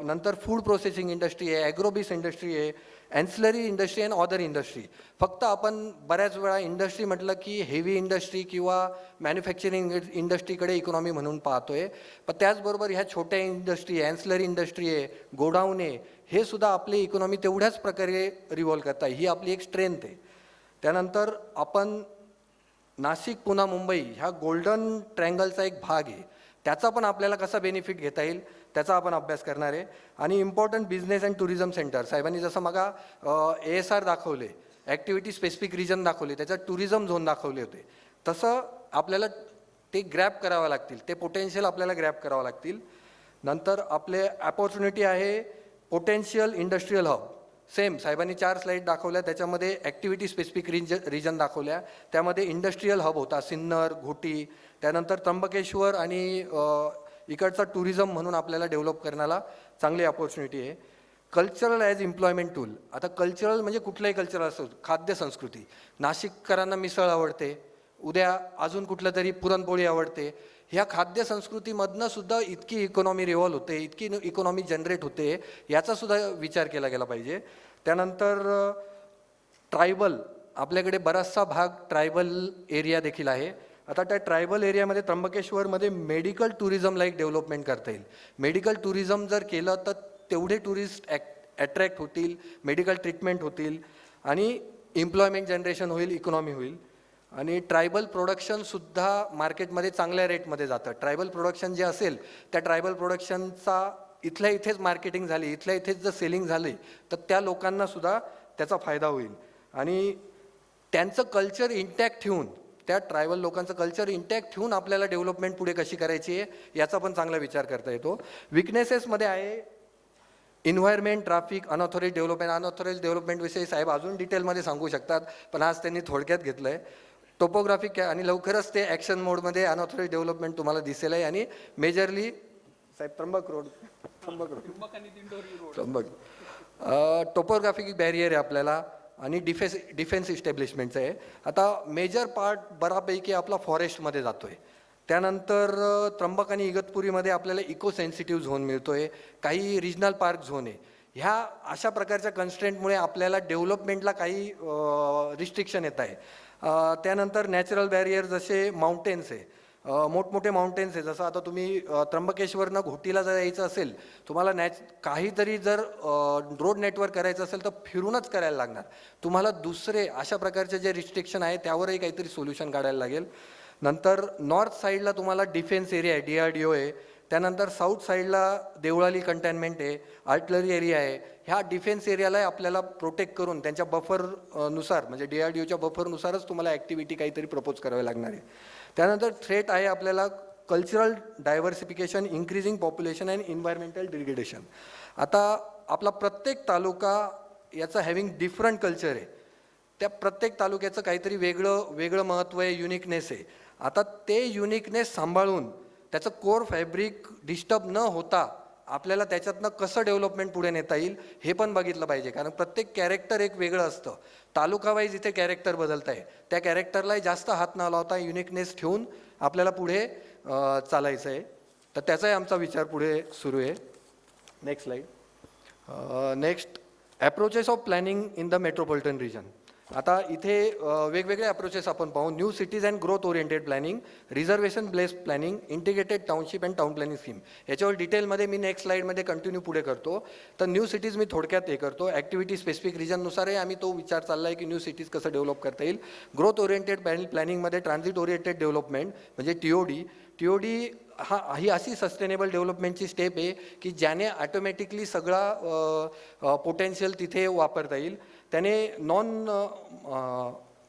नंतर फूड प्रोसेसिंग इंडस्ट्री आहे, ॲग्रोबिस इंडस्ट्री आहे, ॲन्सिलरी इंडस्ट्री अँड अदर इंडस्ट्री. फक्त आपण बऱ्याच वेळा इंडस्ट्री म्हटलं की हेवी इंडस्ट्री किंवा मॅन्युफॅक्चरिंग इंडस्ट्रीकडे इकॉनॉमी म्हणून पाहतोय. पण त्याचबरोबर ह्या छोट्या इंडस्ट्री आहे, ॲन्सिलरी इंडस्ट्री आहे, गोडाऊन आहे, हे सुद्धा आपली इकॉनॉमी तेवढ्याच प्रकारे रिव्हॉल्व करतात. ही आपली एक स्ट्रेंथ आहे. त्यानंतर आपण नाशिक, पुणे, मुंबई ह्या गोल्डन ट्रँगलचा एक भाग आहे, त्याचा पण आपल्याला कसा बेनिफिट घेता येईल त्याचा आपण अभ्यास करणार आहे. आणि important business and tourism centre. साहेबांनी जसं मगा ASR दाखवले, ॲक्टिव्हिटी स्पेसिफिक रिजन दाखवले, त्याच्यात टुरिझम झोन दाखवले होते, तसं आपल्याला ते ग्रॅब करावं लागतील, ते पोटेन्शियल आपल्याला ग्रॅब करावं लागतील. नंतर आपले अपॉर्च्युनिटी आहे पोटेन्शियल इंडस्ट्रियल हब. सेम साहेबांनी 4 स्लाईड दाखवल्या, त्याच्यामध्ये ॲक्टिव्हिटी स्पेसिफिक रिजन दाखवल्या. त्यामध्ये इंडस्ट्रियल हब होता सिन्नर, घोटी. त्यानंतर त्र्यंबकेश्वर आणि इकडचा टुरिझम म्हणून आपल्याला डेव्हलप करण्याला चांगली अपॉर्च्युनिटी आहे. Cultural as employment tool. आता कल्चरल म्हणजे कुठलंही कल्चरल असो, खाद्य संस्कृती. नाशिककरांना मिसळ आवडते, उद्या अजून कुठलं तरी पुरणपोळी आवडते. ह्या खाद्य संस्कृतीमधनं सुद्धा इतकी इकॉनॉमी रिव्हॉल्व होते, इतकी इकॉनॉमी जनरेट होते, याचासुद्धा विचार केला गेला पाहिजे. त्यानंतर ट्रायबल, आपल्याकडे बराचसा भाग ट्रायबल एरिया देखील आहे. आता त्या ट्रायबल एरियामध्ये त्र्यंबकेश्वरमध्ये मेडिकल टुरिझमला एक डेव्हलपमेंट करता येईल. मेडिकल टुरिझम जर केलं तर तेवढे टुरिस्ट ॲट्रॅक्ट होतील, मेडिकल ट्रीटमेंट होतील आणि एम्प्लॉयमेंट जनरेशन होईल, इकॉनॉमी होईल. आणि ट्रायबल प्रोडक्शनसुद्धा मार्केटमध्ये चांगल्या रेटमध्ये जातं. ट्रायबल प्रोडक्शन जे असेल त्या ट्रायबल प्रोडक्शनचा इथल्या इथेच मार्केटिंग झाली, इथल्या इथेच जर सेलिंग झाली तर त्या लोकांनासुद्धा त्याचा फायदा होईल. आणि त्यांचं कल्चर इंटॅक्ट ठेवून त्या ट्रायबल लोकांचं कल्चर इंटॅक्ट ठेवून आपल्याला डेव्हलपमेंट पुढे कशी करायची आहे याचा पण चांगला विचार करता येतो. विकनेसेसमध्ये आहे environment, traffic, unauthorised development. Unauthorised डेव्हलपमेंटविषयी साहेब अजून डिटेलमध्ये सांगू शकतात, पण आज त्यांनी थोडक्यात घेतलं आहे. टोपोग्राफिक आणि लवकरच ते ॲक्शन मोडमध्ये अनऑथोराइज डेव्हलपमेंट तुम्हाला दिसेल आहे. आणि मेजरली साहेब त्र्यंबक टोपोग्राफिक बॅरियर आहे आपल्याला आणि डिफेन्स इस्टॅब्लिशमेंटचं आहे. आता मेजर पार्ट बऱ्यापैकी आपला फॉरेस्टमध्ये जातो आहे. त्यानंतर त्र्यंबक आणि इगतपुरीमध्ये आपल्याला इको सेन्सिटिव्ह झोन मिळतो आहे, काही रिजनल पार्क झोन आहे. ह्या अशा प्रकारच्या कन्स्ट्रेंटमुळे आपल्याला डेव्हलपमेंटला काही रिस्ट्रिक्शन येत आहे. त्यानंतर नॅचरल बॅरियर जसे माउंटेन्स आहे, मोठमोठे माउंटेन्स आहे. जसं आता तुम्ही त्र्यंबकेश्वरनं घोटीला जर यायचं असेल, तुम्हाला काहीतरी जर रोड नेटवर्क करायचं असेल तर फिरूनच करायला लागणार. तुम्हाला दुसरे अशा प्रकारचे जे रिस्ट्रिक्शन आहे त्यावरही काहीतरी सोल्युशन काढायला लागेल. नंतर नॉर्थ साईडला तुम्हाला डिफेन्स एरिया आहे, DRDO आहे. त्यानंतर साऊथ साईडला देवळाली कंटेनमेंट आहे, आर्टिलरी एरिया आहे. ह्या डिफेन्स एरियाला आपल्याला प्रोटेक्ट करून त्यांच्या बफरनुसार म्हणजे DRDOच्या बफरनुसारच तुम्हाला ॲक्टिव्हिटी काहीतरी प्रपोज करावी लागणार आहे. त्यानंतर थ्रेट आहे आपल्याला cultural diversification, increasing population and environmental degradation. आता आपला प्रत्येक तालुका याचा हॅव्हिंग डिफरंट कल्चर आहे. त्या प्रत्येक तालुक्याचं काहीतरी वेगळं महत्त्व आहे, युनिकनेस आहे. आता ते युनिकनेस सांभाळून त्याचं कोर फॅब्रिक डिस्टर्ब न होता आपल्याला त्याच्यातनं कसं डेव्हलपमेंट पुढे नेता येईल हे पण बघितलं पाहिजे. कारण प्रत्येक कॅरेक्टर एक वेगळं असतं. तालुकावाईज इथे कॅरेक्टर बदलत आहे, त्या कॅरेक्टरलाही जास्त हात न लावता युनिकनेस ठेवून आपल्याला पुढे चालायचं आहे. तर त्याचाही आमचा विचार पुढे सुरू आहे. Next slide. Next approaches of planning in the metropolitan region. आता इथे वेगवेगळे अप्रोचेस आपण पाहू. New cities and growth oriented planning, reservation based planning, integrated township and town planning scheme. याच्यावर डिटेलमध्ये मी नेक्स्ट स्लाईडमध्ये कंटिन्यू पुढे करतो. तर न्यू सिटीज मी थोडक्यात हे करतो. ॲक्टिव्हिटी स्पेसिफिक रिजननुसारही आम्ही तो विचार चालला आहे की न्यू सिटीज कसं डेव्हलप करता येईल. ग्रोथ ओरिएंटेड प्लॅनिंगमध्ये ट्रान्झिट ओरिएंटेड डेव्हलपमेंट म्हणजे TOD ही अशी सस्टेनेबल डेव्हलपमेंटची स्टेप आहे की ज्याने ॲटोमॅटिकली सगळा पोटेन्शियल तिथे वापरता येईल. त्याने नॉन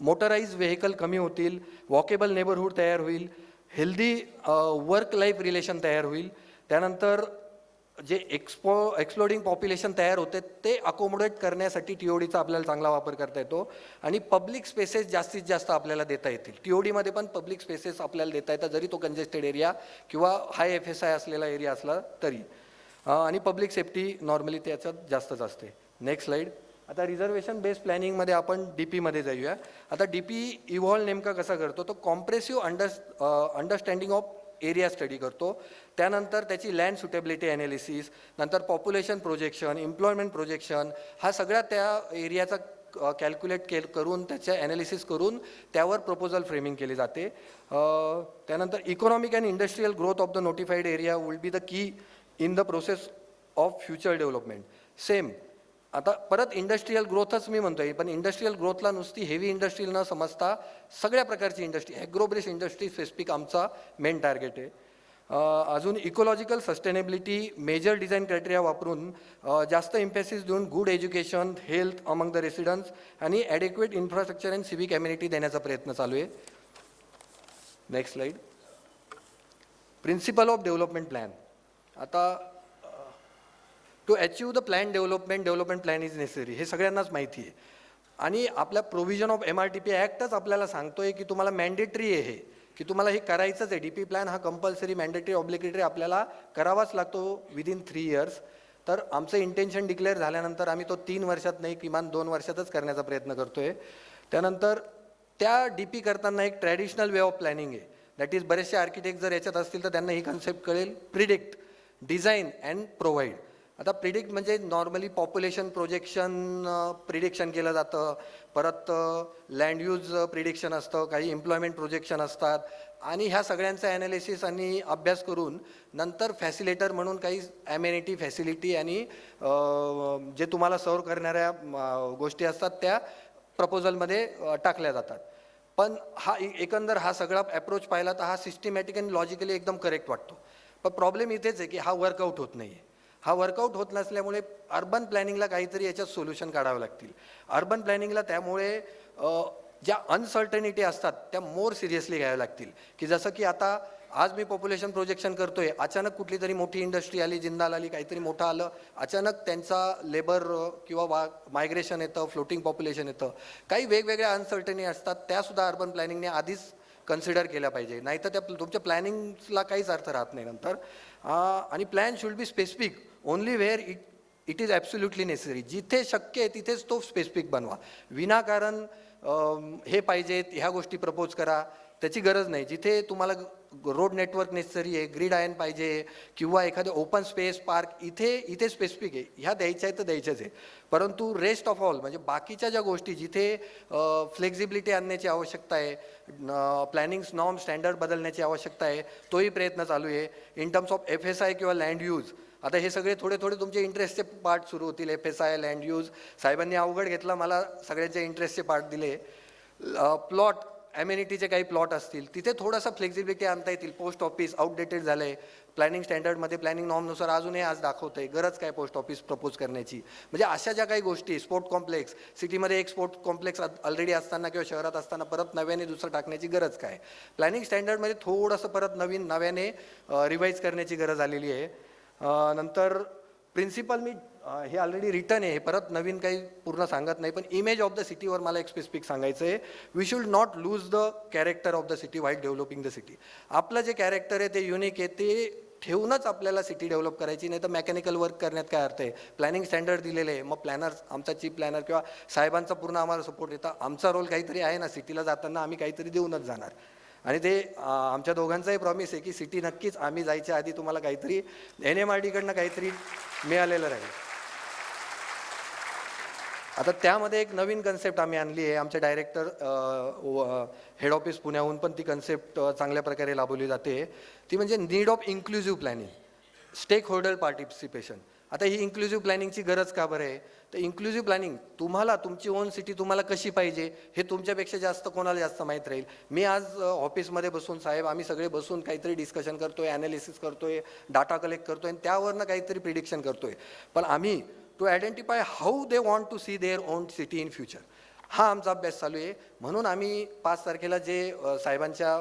मोटराईज व्हेकल कमी होतील, वॉकेबल नेबरहूड तयार होईल, हेल्दी वर्क लाईफ रिलेशन तयार होईल. त्यानंतर जे एक्सप्लोडिंग पॉप्युलेशन तयार होते ते अकोमोडेट करण्यासाठी TODचा आपल्याला चांगला वापर करता येतो. आणि पब्लिक स्पेसेस जास्तीत जास्त आपल्याला देता येतील. TODमध्ये पण पब्लिक स्पेसेस आपल्याला देता येतात, जरी तो कंजेस्टेड एरिया किंवा हाय FSI असलेला एरिया असला तरी. आणि पब्लिक सेफ्टी नॉर्मली त्याच्यात जास्तच असते. Next slide. आता रिझर्वेशन बेस्ड प्लॅनिंगमध्ये आपण DPमध्ये जाऊया. आता DP इव्हॉल्व नेमका कसा करतो, तो compressive understanding of area study करतो. त्यानंतर त्याची लँड सुटेबिलिटी ॲनालिसिस, नंतर पॉप्युलेशन प्रोजेक्शन, एम्प्लॉयमेंट प्रोजेक्शन, हा सगळा त्या एरियाचा कॅल्क्युलेट करून त्याच्या ॲनालिसिस करून त्यावर प्रपोजल फ्रेमिंग केली जाते. त्यानंतर economic and industrial growth of the notified area will be the key in the process of future development. Same आता परत इंडस्ट्रियल ग्रोथच मी म्हणतोय, पण इंडस्ट्रियल ग्रोथला नुसती हेवी इंडस्ट्रियल न समजता सगळ्या प्रकारची इंडस्ट्री, ॲग्रोबेस्ड इंडस्ट्री स्पेसिफिक आमचा मेन टार्गेट आहे. अजून ecological sustainability major design criteria वापरून जास्त इम्पॅसिस देऊन good education, health among the residents आणि adequate infrastructure and civic amenity देण्याचा प्रयत्न चालू आहे. Next slide. Principle of development plan. आता to achieve the development plan is necessary, हे सगळ्यांनाच माहिती आहे. आणि आपल्या प्रोव्हिजन ऑफ MRTP ॲक्टच आपल्याला सांगतोय की तुम्हाला मॅन्डेटरी आहे हे, की तुम्हाला हे करायचंच आहे. DP प्लॅन हा कंपल्सरी मॅन्डेटरी ऑब्लिगेटरी आपल्याला करावाच लागतो विदिन 3 years. तर आमचं इंटेन्शन डिक्लेअर झाल्यानंतर आम्ही तो 3 वर्षात नाही, किमान 2 वर्षातच करण्याचा प्रयत्न करतोय. त्यानंतर त्या DP करताना एक ट्रॅडिशनल वे ऑफ प्लॅनिंग आहे. दॅट इज बरेचसे आर्किटेक्ट जर याच्यात असतील तर त्यांना ही कन्सेप्ट कळेल. Predict, design and provide. आता प्रिडिक्ट म्हणजे नॉर्मली पॉप्युलेशन प्रिडिक्शन केलं जातं, परत लँड यूज प्रिडिक्शन असतं, काही एम्प्लॉयमेंट प्रोजेक्शन असतात. आणि ह्या सगळ्यांचं ॲनालिसिस आणि अभ्यास करून नंतर फॅसिलिटर म्हणून काही ॲमेनिटी फॅसिलिटी आणि जे तुम्हाला सर्व करणाऱ्या गोष्टी असतात त्या प्रपोजलमध्ये टाकल्या जातात. पण एकंदर हा सगळा ॲप्रोच पाहिला तर हा सिस्टमॅटिक आणि लॉजिकली एकदम करेक्ट वाटतो. पण प्रॉब्लेम इथेच आहे की हा वर्कआउट होत नाही आहे. हा वर्कआउट होत नसल्यामुळे अर्बन प्लॅनिंगला काहीतरी याच्यात सोल्युशन काढावं लागतील. अर्बन प्लॅनिंगला त्यामुळे ज्या अनसर्टनिटी असतात त्या मोर सिरियसली घ्याव्या लागतील. की जसं की आता आज मी पॉप्युलेशन प्रोजेक्शन करतोय, अचानक कुठली तरी मोठी इंडस्ट्री आली, जिंदाल आली, काहीतरी मोठं आलं, अचानक त्यांचा लेबर किंवा मायग्रेशन येतं, फ्लोटिंग पॉप्युलेशन येतं, काही वेगवेगळ्या अनसर्टनी असतात, त्यासुद्धा अर्बन प्लॅनिंगने आधीच कन्सिडर केल्या पाहिजे. नाहीतर त्या तुमच्या प्लॅनिंगला काहीच अर्थ राहत नाही नंतर. आणि plan should be specific only where it is absolutely necessary. जिथे शक्य आहे तिथेच तो स्पेसिफिक बनवा. विनाकारण हे पाहिजेत, ह्या गोष्टी प्रपोज करा, त्याची गरज नाही. जिथे तुम्हाला रोड नेटवर्क नेसेसरी आहे, ग्रीड आयन पाहिजे किंवा एखादं ओपन स्पेस पार्क, इथे स्पेसिफिक आहे, ह्या द्यायच्या आहेत तर द्यायच्याच आहे. परंतु रेस्ट ऑफ ऑल म्हणजे बाकीच्या ज्या गोष्टी जिथे फ्लेक्झिबिलिटी आणण्याची आवश्यकता आहे, प्लॅनिंग नॉर्म स्टँडर्ड बदलण्याची आवश्यकता आहे, तोही प्रयत्न चालू आहे. इन टर्म्स ऑफ FSI किंवा लँड यूज, आता हे सगळे थोडे थोडे तुमचे इंटरेस्टचे पार्ट सुरू होतील. FSI, लँड यूज, साहेबांनी अवघड घेतला, मला सगळ्यांच्या इंटरेस्टचे पार्ट दिले. प्लॉट, ॲम्युनिटीचे काही प्लॉट असतील तिथे थोडासा फ्लेक्झिबिलिटी आणता येतील. पोस्ट ऑफिस आउटडेटेड झालं आहे, प्लॅनिंग स्टँडर्डमध्ये प्लॅनिंग नॉर्मनुसार अजूनही आज दाखवतं आहे, गरज काय पोस्ट ऑफिस प्रपोज करण्याची. म्हणजे अशा ज्या काही गोष्टी, स्पोर्ट कॉम्प्लेक्स, सिटीमध्ये एक स्पोर्ट कॉम्प्लेक्स ऑलरेडी असताना किंवा शहरात असताना परत नव्याने दुसरं टाकण्याची गरज काय. प्लॅनिंग स्टँडर्डमध्ये थोडंसं परत नव्याने रिवाईज करण्याची गरज आलेली आहे. नंतर प्रिन्सिपल मी हे ऑलरेडी रिटर्न आहे, हे परत नवीन काही पूर्ण सांगत नाही, पण इमेज ऑफ द सिटीवर मला एक स्पेसिफिक सांगायचं आहे. We should not lose the character of the city while developing the city. आपलं जे कॅरेक्टर आहे ते युनिक आहे, ते ठेवूनच आपल्याला सिटी डेव्हलप करायची, नाही तर मेकॅनिकल वर्क करण्यात काय अर्थ आहे. प्लॅनिंग स्टँडर्ड दिलेले आहे, मग प्लॅनर्स, आमचा चीफ प्लॅनर किंवा साहेबांचा पूर्ण आम्हाला सपोर्ट येतं. आमचा रोल काहीतरी आहे ना, सिटीला जाताना आम्ही काहीतरी देऊनच जाणार. आणि ते आमच्या दोघांचाही प्रॉमिस आहे की सिटी नक्कीच आम्ही जायच्या आधी तुम्हाला काहीतरी NMRDकडनं काहीतरी मिळालेलं राहील. आता त्यामध्ये एक नवीन कन्सेप्ट आम्ही आणली आहे. आमचे डायरेक्टर हेड ऑफिस पुण्याहून पण ती कन्सेप्ट चांगल्या प्रकारे राबवली जाते. ती म्हणजे need of inclusive planning, stakeholder participation. आता ही इन्क्लुझिव्ह प्लॅनिंगची गरज का बरं आहे, तर इन्क्लुझिव्ह प्लॅनिंग तुम्हाला तुमची ओन सिटी तुम्हाला कशी पाहिजे हे तुमच्यापेक्षा जास्त कोणाला जास्त माहीत राहील. मी आज ऑफिसमध्ये बसून, साहेब आम्ही सगळे बसून काहीतरी डिस्कशन करतोय, ॲनालिसिस करतोय, डाटा कलेक्ट करतोय आणि त्यावरनं काहीतरी प्रिडिक्शन करतोय. पण आम्ही to identify how they want to see their own city in future, हा आमचा अभ्यास चालू आहे. म्हणून आम्ही 5 तारखेला जे साहेबांच्या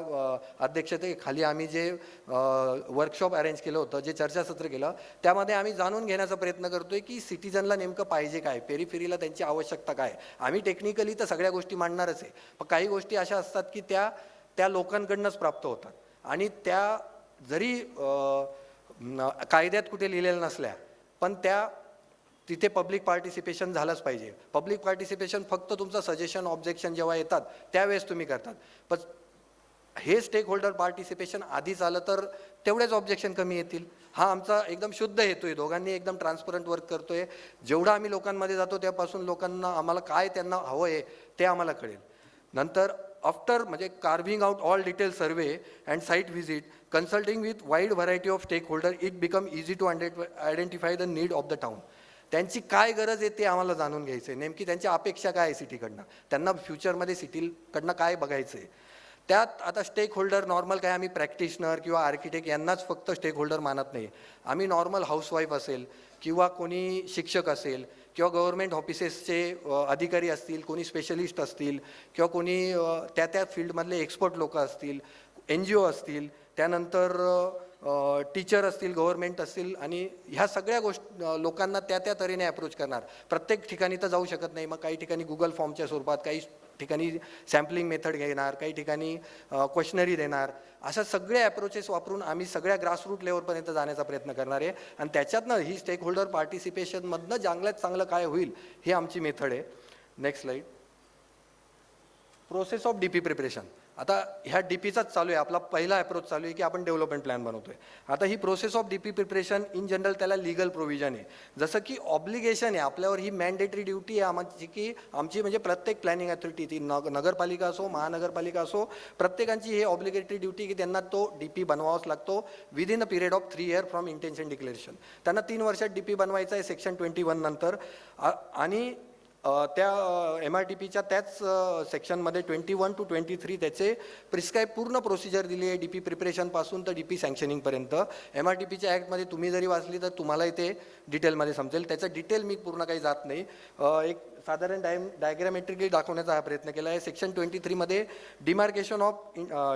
अध्यक्षतेखाली आम्ही जे वर्कशॉप अरेंज केलं होतं, जे चर्चासत्र केलं, त्यामध्ये आम्ही जाणून घेण्याचा प्रयत्न करतोय की सिटीजनला नेमकं पाहिजे काय, पेरिफेरीला त्यांची आवश्यकता काय. आम्ही टेक्निकली तर सगळ्या गोष्टी मांडणारच आहे, पण काही गोष्टी अशा असतात की त्या लोकांकडनंच प्राप्त होतात आणि त्या जरी कायद्यात कुठे लिहिलेल्या नसल्या पण तिथे पब्लिक पार्टिसिपेशन झालंच पाहिजे. पब्लिक पार्टिसिपेशन फक्त तुमचं सजेशन, ऑब्जेक्शन जेव्हा येतात त्यावेळेस तुम्ही करतात, पण हे स्टेक होल्डर पार्टिसिपेशन आधीच आलं तर तेवढेच ऑब्जेक्शन कमी येतील. हा आमचा एकदम शुद्ध हेतू आहे. दोघांनी एकदम ट्रान्सपरंट वर्क करतोय. जेवढं आम्ही लोकांमध्ये जातो त्यापासून लोकांना आम्हाला काय त्यांना हवं आहे ते आम्हाला कळेल. नंतर आफ्टर म्हणजे carving out all detail survey and site visit, consulting with wide variety of stakeholder, it become easy to identify the need of the town. त्यांची काय गरज आहे ते आम्हाला जाणून घ्यायचं आहे. नेमकी त्यांची अपेक्षा काय आहे सिटीकडनं, त्यांना फ्युचरमध्ये सिटीकडनं काय बघायचं आहे. त्यात आता स्टेक होल्डर नॉर्मल काय, आम्ही प्रॅक्टिशनर किंवा आर्किटेक्ट यांनाच फक्त स्टेक होल्डर मानत नाही. आम्ही नॉर्मल हाऊसवाईफ असेल किंवा कोणी शिक्षक असेल किंवा गव्हर्नमेंट ऑफिसेसचे अधिकारी असतील, कोणी स्पेशलिस्ट असतील किंवा कोणी त्या फील्डमधले एक्सपर्ट लोक असतील, NGO असतील, त्यानंतर टीचर असतील, गव्हर्नमेंट असतील, आणि ह्या सगळ्या लोकांना त्या तऱ्हेने अप्रोच करणार. प्रत्येक ठिकाणी तर जाऊ शकत नाही, मग काही ठिकाणी गुगल फॉर्मच्या स्वरूपात, काही ठिकाणी सॅम्पलिंग मेथड घेणार, काही ठिकाणी क्वेश्चनरी देणार. अशा सगळे अप्रोचेस वापरून आम्ही सगळ्या ग्रासरूट लेवलपर्यंत जाण्याचा प्रयत्न करणार आहे आणि त्याच्यातनं ही स्टेक होल्डर पार्टिसिपेशनमधनं चांगल्यात चांगलं काय होईल ही आमची मेथड आहे. Next slide. Process of DP preparation. आता ह्या DPचाच चालू आहे, आपला पहिला अप्रोच चालू आहे की आपण डेव्हलपमेंट प्लॅन बनवतोय. आता ही process of DP preparation in general त्याला लिगल प्रोव्हिजन आहे, जसं की ऑब्लिगेशन आहे आपल्यावर, ही मॅन्डेटरी ड्युटी आहे आमची की आमची म्हणजे प्रत्येक प्लॅनिंग अथॉरिटी, ती नगरपालिका असो, महानगरपालिका असो, प्रत्येकांची ही ऑब्लिगेटरी ड्युटी की त्यांना तो DP बनवावाच लागतो within a period of 3 years from intention declaration. त्यांना 3 वर्षात DP बनवायचा आहे सेक्शन 21 नंतर. आणि त्या MRTPच्या त्याच सेक्शनमध्ये 21 to 23 त्याचे प्रिस्क्राईब पूर्ण प्रोसिजर दिली आहे, DP प्रिपरेशनपासून तर DP सँक्शनिंगपर्यंत. MRTPच्या ॲक्टमध्ये तुम्ही जरी वाचली तर तुम्हालाही ते डिटेलमध्ये समजेल. त्याचं डिटेल मी पूर्ण काही जात नाही. एक साधारण डायग्रामेट्रिकली दाखवण्याचा हा प्रयत्न केला आहे. सेक्शन 23मध्ये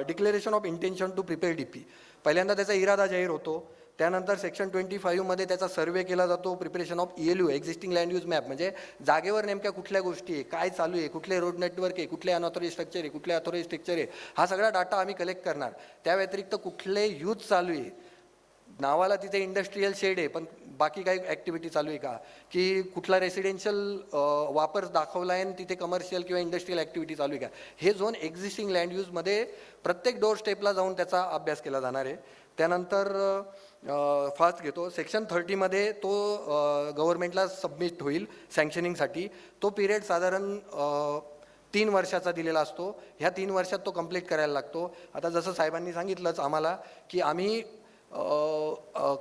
declaration of intention to prepare DP, पहिल्यांदा त्याचा इरादा जाहीर होतो. त्यानंतर सेक्शन 25मध्ये त्याचा सर्वे केला जातो. Preparation of ELU, existing land use map, म्हणजे जागेवर नेमक्या कुठल्या गोष्टी आहे, काय चालू आहे, कुठले रोड नेटवर्क आहे, कुठले अनऑथोराइज स्ट्रक्चर आहे, कुठले ऑथोराइज स्ट्रक्चर आहे, हा सगळा डाटा आम्ही कलेक्ट करणार. त्या व्यतिरिक्त कुठले यूज चालू आहे, नावाला तिथे इंडस्ट्रीयल शेड आहे पण बाकी काही ॲक्टिव्हिटी चालू आहे का, की कुठला रेसिडेन्शियल वापर दाखवला आहे आणि तिथे कमर्शियल किंवा इंडस्ट्रीयल ॲक्टिव्हिटी चालू आहे का, हे झोन एक्झिस्टिंग लँड यूजमध्ये प्रत्येक डोर स्टेपला जाऊन त्याचा अभ्यास केला जाणार आहे. त्यानंतर फास्ट घेतो. सेक्शन 30मध्ये तो गव्हर्नमेंटला सबमिट होईल सँक्शनिंगसाठी. तो पिरियड साधारण 3 वर्षाचा दिलेला असतो. ह्या 3 वर्षात तो कंप्लीट करायला लागतो. आता जसं साहेबांनी सांगितलंच आम्हाला की आम्ही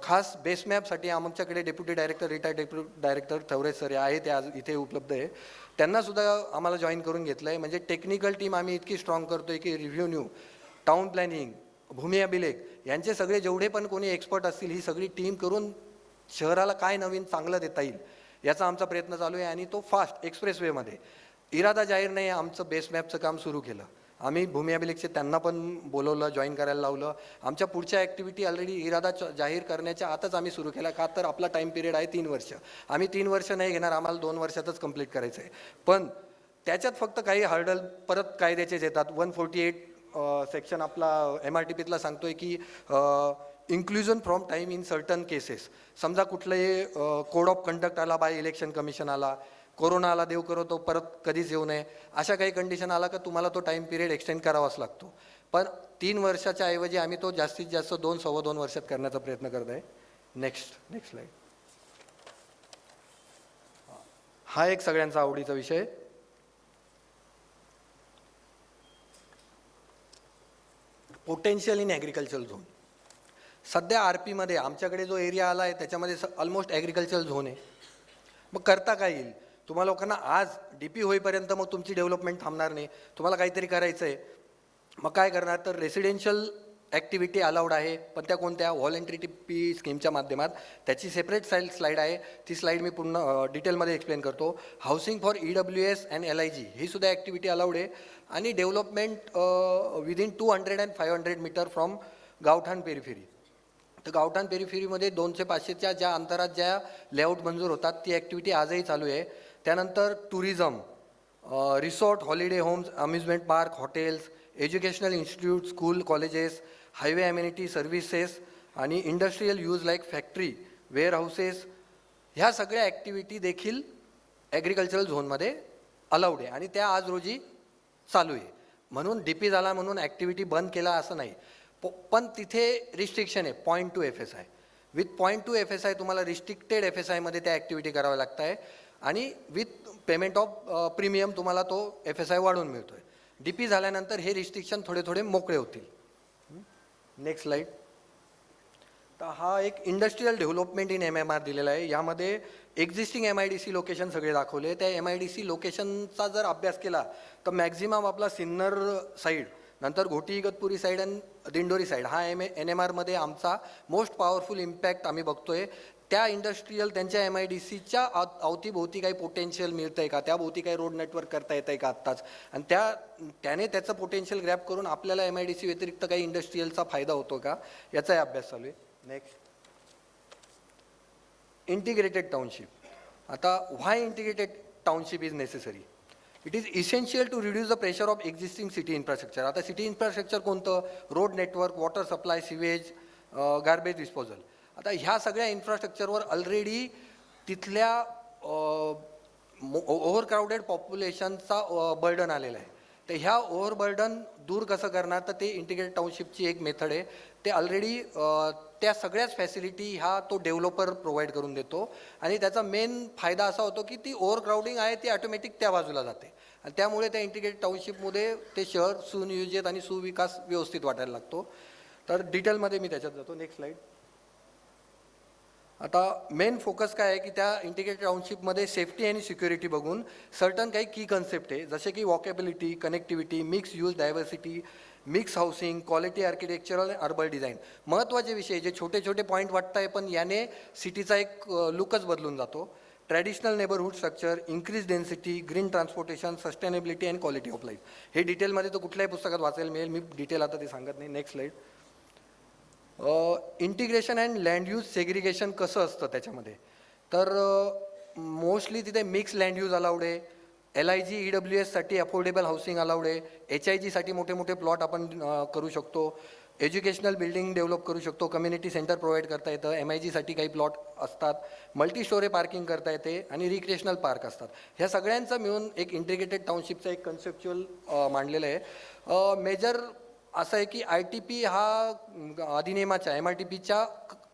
खास बेस मॅपसाठी आमच्याकडे deputy director, retired deputy director Thaware sir आहे, ते आज इथे उपलब्ध आहे. त्यांनासुद्धा आम्हाला जॉईन करून घेतलं आहे. म्हणजे टेक्निकल टीम आम्ही इतकी स्ट्रॉंग करतो आहे की रिव्हेन्यू, टाउन प्लॅनिंग, भूमी अभिलेख यांचे सगळे जेवढे पण कोणी एक्सपर्ट असतील ही सगळी टीम करून शहराला काय नवीन चांगलं देता येईल याचा आमचा प्रयत्न चालू आहे. आणि तो फास्ट एक्सप्रेसवेमध्ये इरादा जाहीर नाही, आमचं बेस मॅपचं काम सुरू केलं. आम्ही भूमी अभिलेखचे त्यांना पण बोलवलं, जॉईन करायला लावलं. आमच्या पुढच्या ॲक्टिव्हिटी ऑलरेडी इरादा जाहीर करण्याच्या आतच आम्ही सुरू केला. का तर आपला टाईम पिरियड आहे 3 वर्ष. आम्ही 3 वर्ष नाही घेणार, आम्हाला 2 वर्षातच कंप्लीट करायचं आहे. पण त्याच्यात फक्त काही हर्डल परत कायद्याचेच येतात. 148 सेक्शन आपला MRTPतला सांगतोय की inclusion from time in certain cases. समजा कुठलंही कोड ऑफ कंडक्ट आला, बाय इलेक्शन कमिशन आला, कोरोना आला, देव करो तो परत कधीच येऊ नये, अशा काही कंडिशन आला का तुम्हाला तो टाईम पिरियड एक्सटेंड करावाच लागतो. पण 3 वर्षाच्या ऐवजी आम्ही तो जास्तीत जास्त 2-2.25 वर्षात करण्याचा प्रयत्न करत आहे. Next slide. हा एक सगळ्यांचा आवडीचा विषय. Potential in agricultural zone. सध्या RPमध्ये आमच्याकडे जो एरिया आला आहे त्याच्यामध्ये ऑलमोस्ट ॲग्रिकल्चरल झोन आहे. मग करता काय येईल तुम्हाला लोकांना? आज DP होईपर्यंत मग तुमची डेव्हलपमेंट थांबणार नाही, तुम्हाला काहीतरी करायचं आहे. मग काय करणार? तर रेसिडेन्शियल ॲक्टिव्हिटी अलाउड आहे, पण त्या कोणत्या? व्हॉलेंटरी TP स्कीमच्या माध्यमात. त्याची सेपरेट स्लाईड आहे, ती स्लाईड मी पूर्ण डिटेलमध्ये एक्सप्लेन करतो. Housing for EWS and LIG ही सुद्धा ॲक्टिव्हिटी अलाउड आहे. आणि development within 200 and 500 metre from गावठाण पेरिफेरी. तर गावठाण पेरिफेरीमध्ये 200-500च्या ज्या अंतरात ज्या लेआउट मंजूर होतात ती ॲक्टिव्हिटी आजही चालू आहे. त्यानंतर tourism, resort, holiday homes, amusement park, hotels, educational institute, school, colleges, highway amenity services आणि industrial use like factory, warehouses, ह्या सगळ्या ॲक्टिव्हिटी देखील ॲग्रिकल्चरल झोनमध्ये अलाउड आहे आणि त्या आज रोजी चालू आहे. म्हणून DP झाला म्हणून ॲक्टिव्हिटी बंद केला असं नाही. पण तिथे रिस्ट्रिक्शन आहे 0.2 FSI. विथ 0.2 FSI तुम्हाला रिस्ट्रिक्टेड FSIमध्ये त्या ॲक्टिव्हिटी कराव्या लागत आहे आणि विथ पेमेंट ऑफ प्रीमियम तुम्हाला तो FSI वाढवून मिळतो आहे. DP झाल्यानंतर हे रिस्ट्रिक्शन थोडे थोडे मोकळे होतील. Next slide. तर हा एक इंडस्ट्रीयल डेव्हलपमेंट इन MMR दिलेला आहे. यामध्ये एक्झिस्टिंग MIDC लोकेशन सगळे दाखवले. त्या MIDC लोकेशनचा जर अभ्यास केला तर मॅक्झिमम आपला सिन्नर साईड, नंतर घोटी इगतपुरी साईड आणि दिंडोरी साईड हा NMRमध्ये आमचा मोस्ट पॉवरफुल इम्पॅक्ट आम्ही बघतोय. त्या इंडस्ट्रीयल त्यांच्या MIDCच्या अवतीभोवती काही पोटेन्शियल मिळतं आहे का, त्याभोवती काही रोड नेटवर्क करता येतं आहे का आत्ताच, आणि त्याने त्याचं पोटेन्शियल ग्रॅप करून आपल्याला MIDC व्यतिरिक्त काही इंडस्ट्रीयलचा फायदा होतो का याचाही अभ्यास चालू आहे. Next, integrated township. आता why integrated township is necessary? It is essential to reduce the pressure of existing city infrastructure. आता सिटी इन्फ्रास्ट्रक्चर कोणतं? Road network, water supply, sewage, garbage disposal. आता ह्या सगळ्या इन्फ्रास्ट्रक्चरवर ऑलरेडी तिथल्या ओव्हरक्राऊडेड पॉप्युलेशनचा बर्डन आलेला आहे. तर ह्या ओव्हरबर्डन दूर कसं करणार? तर ते इंटिग्रेटेड टाउनशिपची एक मेथड आहे. ते ऑलरेडी त्या सगळ्याच फॅसिलिटी ह्या तो डेव्हलपर प्रोव्हाइड करून देतो आणि त्याचा मेन फायदा असा होतो की ती ओव्हरक्राऊडिंग आहे ती ऑटोमॅटिक त्या बाजूला जाते आणि त्यामुळे त्या इंटिग्रेटेड टाउनशिपमध्ये ते शहर सुनियोजित आणि सुविकास व्यवस्थित वाटायला लागतो. तर डिटेलमध्ये मी त्याच्यात जातो. Next slide. आता मेन फोकस काय आहे की त्या इंटिग्रेटेड टाउनशिपमध्ये सेफ्टी आणि सिक्युरिटी बघून सर्टन काही की कन्सेप्ट आहे, जसे की walkability, connectivity, mix use diversity, mix housing, quality architectural आणि अर्बन डिझाईन. महत्त्वाचे विषय जे छोटे छोटे पॉईंट वाटत आहे, पण याने सिटीचा एक लुकच बदलून जातो. Traditional neighbourhood structure, increase density, green transportation, sustainability and quality of life. हे डिटेलमध्ये तर कुठल्याही पुस्तकात वाचायला मिळेल, मी डिटेल आता ते सांगत नाही. Next slide. Integration and land use segregation कसं असतं त्याच्यामध्ये, तर मोस्टली तिथे मिक्स लँड यूज अलाउड आहे. LIG EWSसाठी अफोर्डेबल हाऊसिंग अलाउड आहे. HIGसाठी मोठे मोठे प्लॉट आपण करू शकतो. एज्युकेशनल बिल्डिंग डेव्हलप करू शकतो. कम्युनिटी सेंटर प्रोव्हाइड करता येतं. MIGसाठी काही प्लॉट असतात. मल्टी स्टोरी पार्किंग करता येते आणि रिक्रिएशनल पार्क असतात. ह्या सगळ्यांचं मिळून एक इंटिग्रेटेड टाउनशिपचा एक कन्सेप्च्युअल मांडलेलं आहे. मेजर असं आहे की ITP हा अधिनियमाच्या MRTPच्या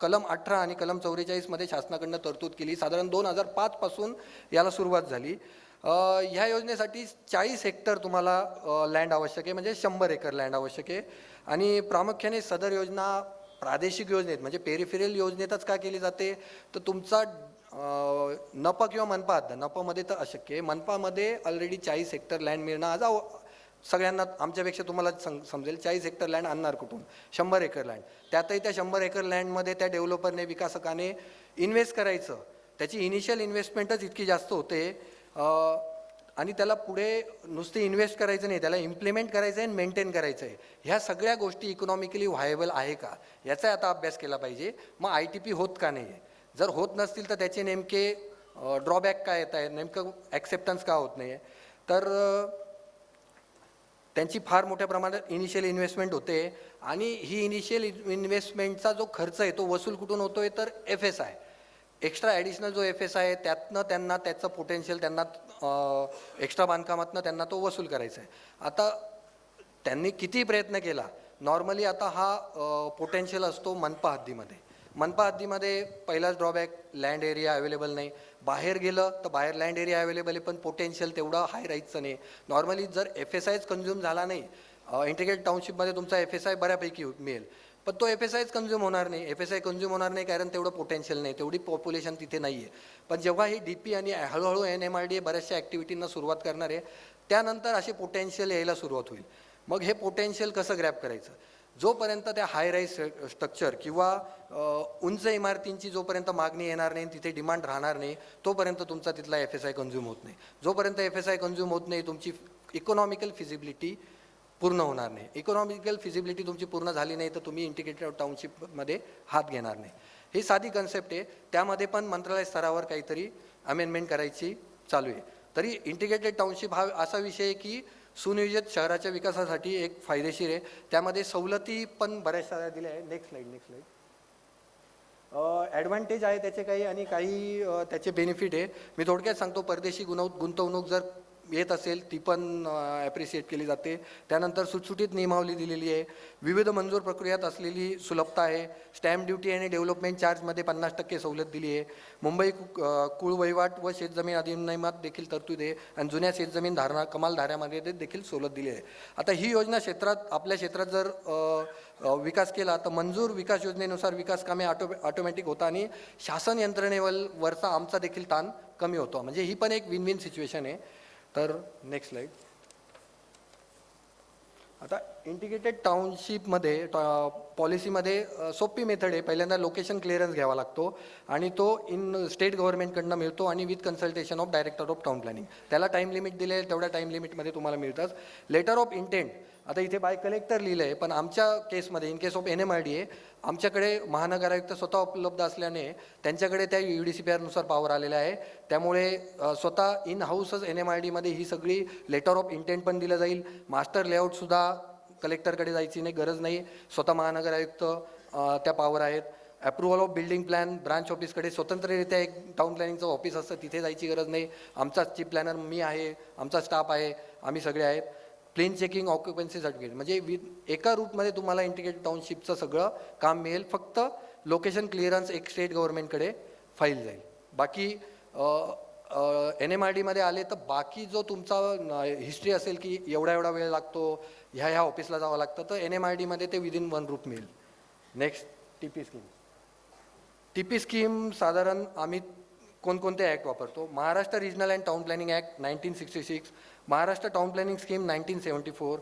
कलम 18 आणि कलम 44मध्ये शासनाकडनं तरतूद केली. साधारण 2005 पासून याला सुरुवात झाली. ह्या योजनेसाठी 40 हेक्टर तुम्हाला लँड आवश्यक आहे, म्हणजे 100 एकर लँड आवश्यक आहे. आणि प्रामुख्याने सदर योजना प्रादेशिक योजनेत म्हणजे पेरिफेरल योजनेतच का केली जाते, तर तुमचा नपा किंवा मनपा हद्द, नपामध्ये तर अशक्य आहे, मनपामध्ये ऑलरेडी 40 हेक्टर लँड मिळणं आज सगळ्यांना आमच्यापेक्षा तुम्हाला समजेल. 40 हेक्टर लँड आणणार कुठून? 100 एकर लँड. त्यातही त्या 100 एकर लँडमध्ये त्या डेव्हलपरने, विकासकाने इन्व्हेस्ट करायचं. त्याची इनिशियल इन्व्हेस्टमेंटच इतकी जास्त होते आणि त्याला पुढे नुसते इन्व्हेस्ट करायचं नाही, त्याला इम्प्लिमेंट करायचं आहे आणि मेंटेन करायचं आहे. ह्या सगळ्या गोष्टी इकॉनॉमिकली व्हायबल आहे का, याचा आता अभ्यास केला पाहिजे. मग ITP होत का नाही आहे? जर होत नसतील तर त्याचे नेमके ड्रॉबॅक काय येत आहे, नेमकं ॲक्सेप्टन्स का होत नाही आहे, तर त्यांची फार मोठ्या प्रमाणात इनिशियल इन्व्हेस्टमेंट होते. आणि ही इनिशियल इन्व्हेस्टमेंटचा जो खर्च आहे तो वसूल कुठून होतो आहे, तर FSI एक्स्ट्रा ॲडिशनल जो FSI आहे त्यातनं त्यांना त्याचं पोटेन्शियल, त्यांना एक्स्ट्रा बांधकामातनं त्यांना तो वसूल करायचा आहे. आता त्यांनी किती प्रयत्न केला, नॉर्मली आता हा पोटेन्शियल असतो मनपा हद्दीमध्ये. मनपा हद्दीमध्ये पहिलाच ड्रॉबॅक, लँड एरिया अवेलेबल नाही. बाहेर गेलं तर बाहेर लँड एरिया अवेलेबल आहे, पण पोटेन्शियल तेवढं हाय राहायचं नाही. नॉर्मली जर FSIच कन्झ्युम झाला नाही, इंटिग्रेटेड टाउनशिपमध्ये तुमचा FSI बऱ्यापैकी मिळेल, पण तो FSIच कन्झ्युम होणार नाही. FSI कन्झ्युम होणार नाही कारण तेवढं पोटेन्शियल नाही, तेवढी पॉप्युलेशन तिथे नाही आहे. पण जेव्हा ही DP आणि हळूहळू NMRDA बऱ्याचशा ॲक्टिव्हिटींना सुरुवात करणार आहे, त्यानंतर असे पोटेन्शियल यायला सुरुवात होईल. मग हे पोटेन्शियल कसं ग्रॅब करायचं? जोपर्यंत त्या हाय राईज स्ट्रक्चर किंवा उंच इमारतींची जोपर्यंत मागणी येणार नाही, तिथे डिमांड राहणार नाही, तोपर्यंत तुमचा तिथला FSI कन्झ्युम होत नाही. जोपर्यंत FSI कन्झ्युम होत नाही, तुमची इकॉनॉमिकल फिजिबिलिटी पूर्ण होणार नाही. इकॉनॉमिकल फिजिबिलिटी तुमची पूर्ण झाली नाही तर तुम्ही इंटिग्रेटेड टाउनशिपमध्ये हात घेणार नाही. ही साधी कन्सेप्ट आहे. त्यामध्ये पण मंत्रालय स्तरावर काहीतरी अमेंडमेंट करायची चालू आहे. तरी इंटिग्रेटेड टाउनशिप हा असा विषय आहे की सुनियोजित शहराच्या विकासासाठी एक फायदेशीर आहे. त्यामध्ये सवलती पण बऱ्याचशा दिल्या आहे. Next slide. ॲडव्हान्टेज आहे त्याचे काही आणि काही त्याचे बेनिफिट आहे. मी थोडक्यात सांगतो. परदेशी गुंतवणूक जर येत असेल ती पण ॲप्रिशिएट केली जाते. त्यानंतर सुटसुटीत नियमावली दिलेली आहे. विविध मंजूर प्रक्रियात असलेली सुलभता आहे. स्टॅम्प ड्युटी आणि डेव्हलपमेंट चार्जमध्ये 50% सवलत दिली आहे. मुंबई कुळ वहिवाट व शेतजमीन अधिनियमात देखील तरतूद आहे आणि जुन्या शेतजमीन कमाल धाऱ्यामध्ये देखील सवलत दिली आहे. आता ही योजना आपल्या क्षेत्रात जर विकास केला तर मंजूर विकास योजनेनुसार विकास कामे ऑटोमॅटिक होतं आणि शासन यंत्रणेवरचा आमचा देखील ताण कमी होतो. म्हणजे ही पण एक विन विन सिच्युएशन आहे. तर नेक्स्ट स्लाईड. आता इंटिग्रेटेड टाउनशिपमध्ये पॉलिसीमध्ये सोपी मेथड आहे. पहिल्यांदा लोकेशन क्लिअरन्स घ्यावा लागतो आणि तो स्टेट गव्हर्नमेंटकडनं मिळतो आणि with consultation of director of town planning. त्याला टाईम लिमिट दिले, तेवढ्या टाईम लिमिटमध्ये तुम्हाला मिळतात. लेटर ऑफ इंटेंट आता इथे बाय कलेक्टर लिहिलं आहे, पण आमच्या केसमध्ये इन केस ऑफ NMRDA आमच्याकडे महानगर आयुक्त स्वतः उपलब्ध असल्याने त्यांच्याकडे त्या UDCPR पॉवर आलेल्या आहे. त्यामुळे स्वतः इन हाऊसच NMRDमध्ये ही सगळी लेटर ऑफ इंटेंट पण दिलं जाईल. मास्टर लेआउटसुद्धा कलेक्टरकडे जायची नाही गरज नाही, स्वतः महानगर आयुक्त त्या पॉवर आहेत. Approval of building plan branch ऑफिसकडे स्वतंत्ररित्या एक टाउन प्लॅनिंगचं ऑफिस असतं, तिथे जायची गरज नाही. आमचा चीफ प्लॅनर मी आहे, आमचा स्टाफ आहे, आम्ही सगळे आहेत. प्लेन चेकिंग, ऑक्युपन्सी सर्टिफिकेट, म्हणजे एका रूटमध्ये तुम्हाला इंटिग्रेटेड टाउनशिपचं सगळं काम मिळेल. फक्त लोकेशन क्लिअरन्स एक स्टेट गव्हर्नमेंटकडे फाईल जाईल. बाकी NMRDमध्ये आले तर बाकी जो तुमचा हिस्ट्री असेल की एवढा वेळ लागतो, ह्या ऑफिसला जावं लागतं, तर NMRDमध्ये ते विदिन 1 रूट मिळेल. Next TP scheme. TP scheme साधारण आम्ही कोणकोणते ॲक्ट वापरतो? Maharashtra regional and town planning act 1966, Maharashtra town planning scheme 1974,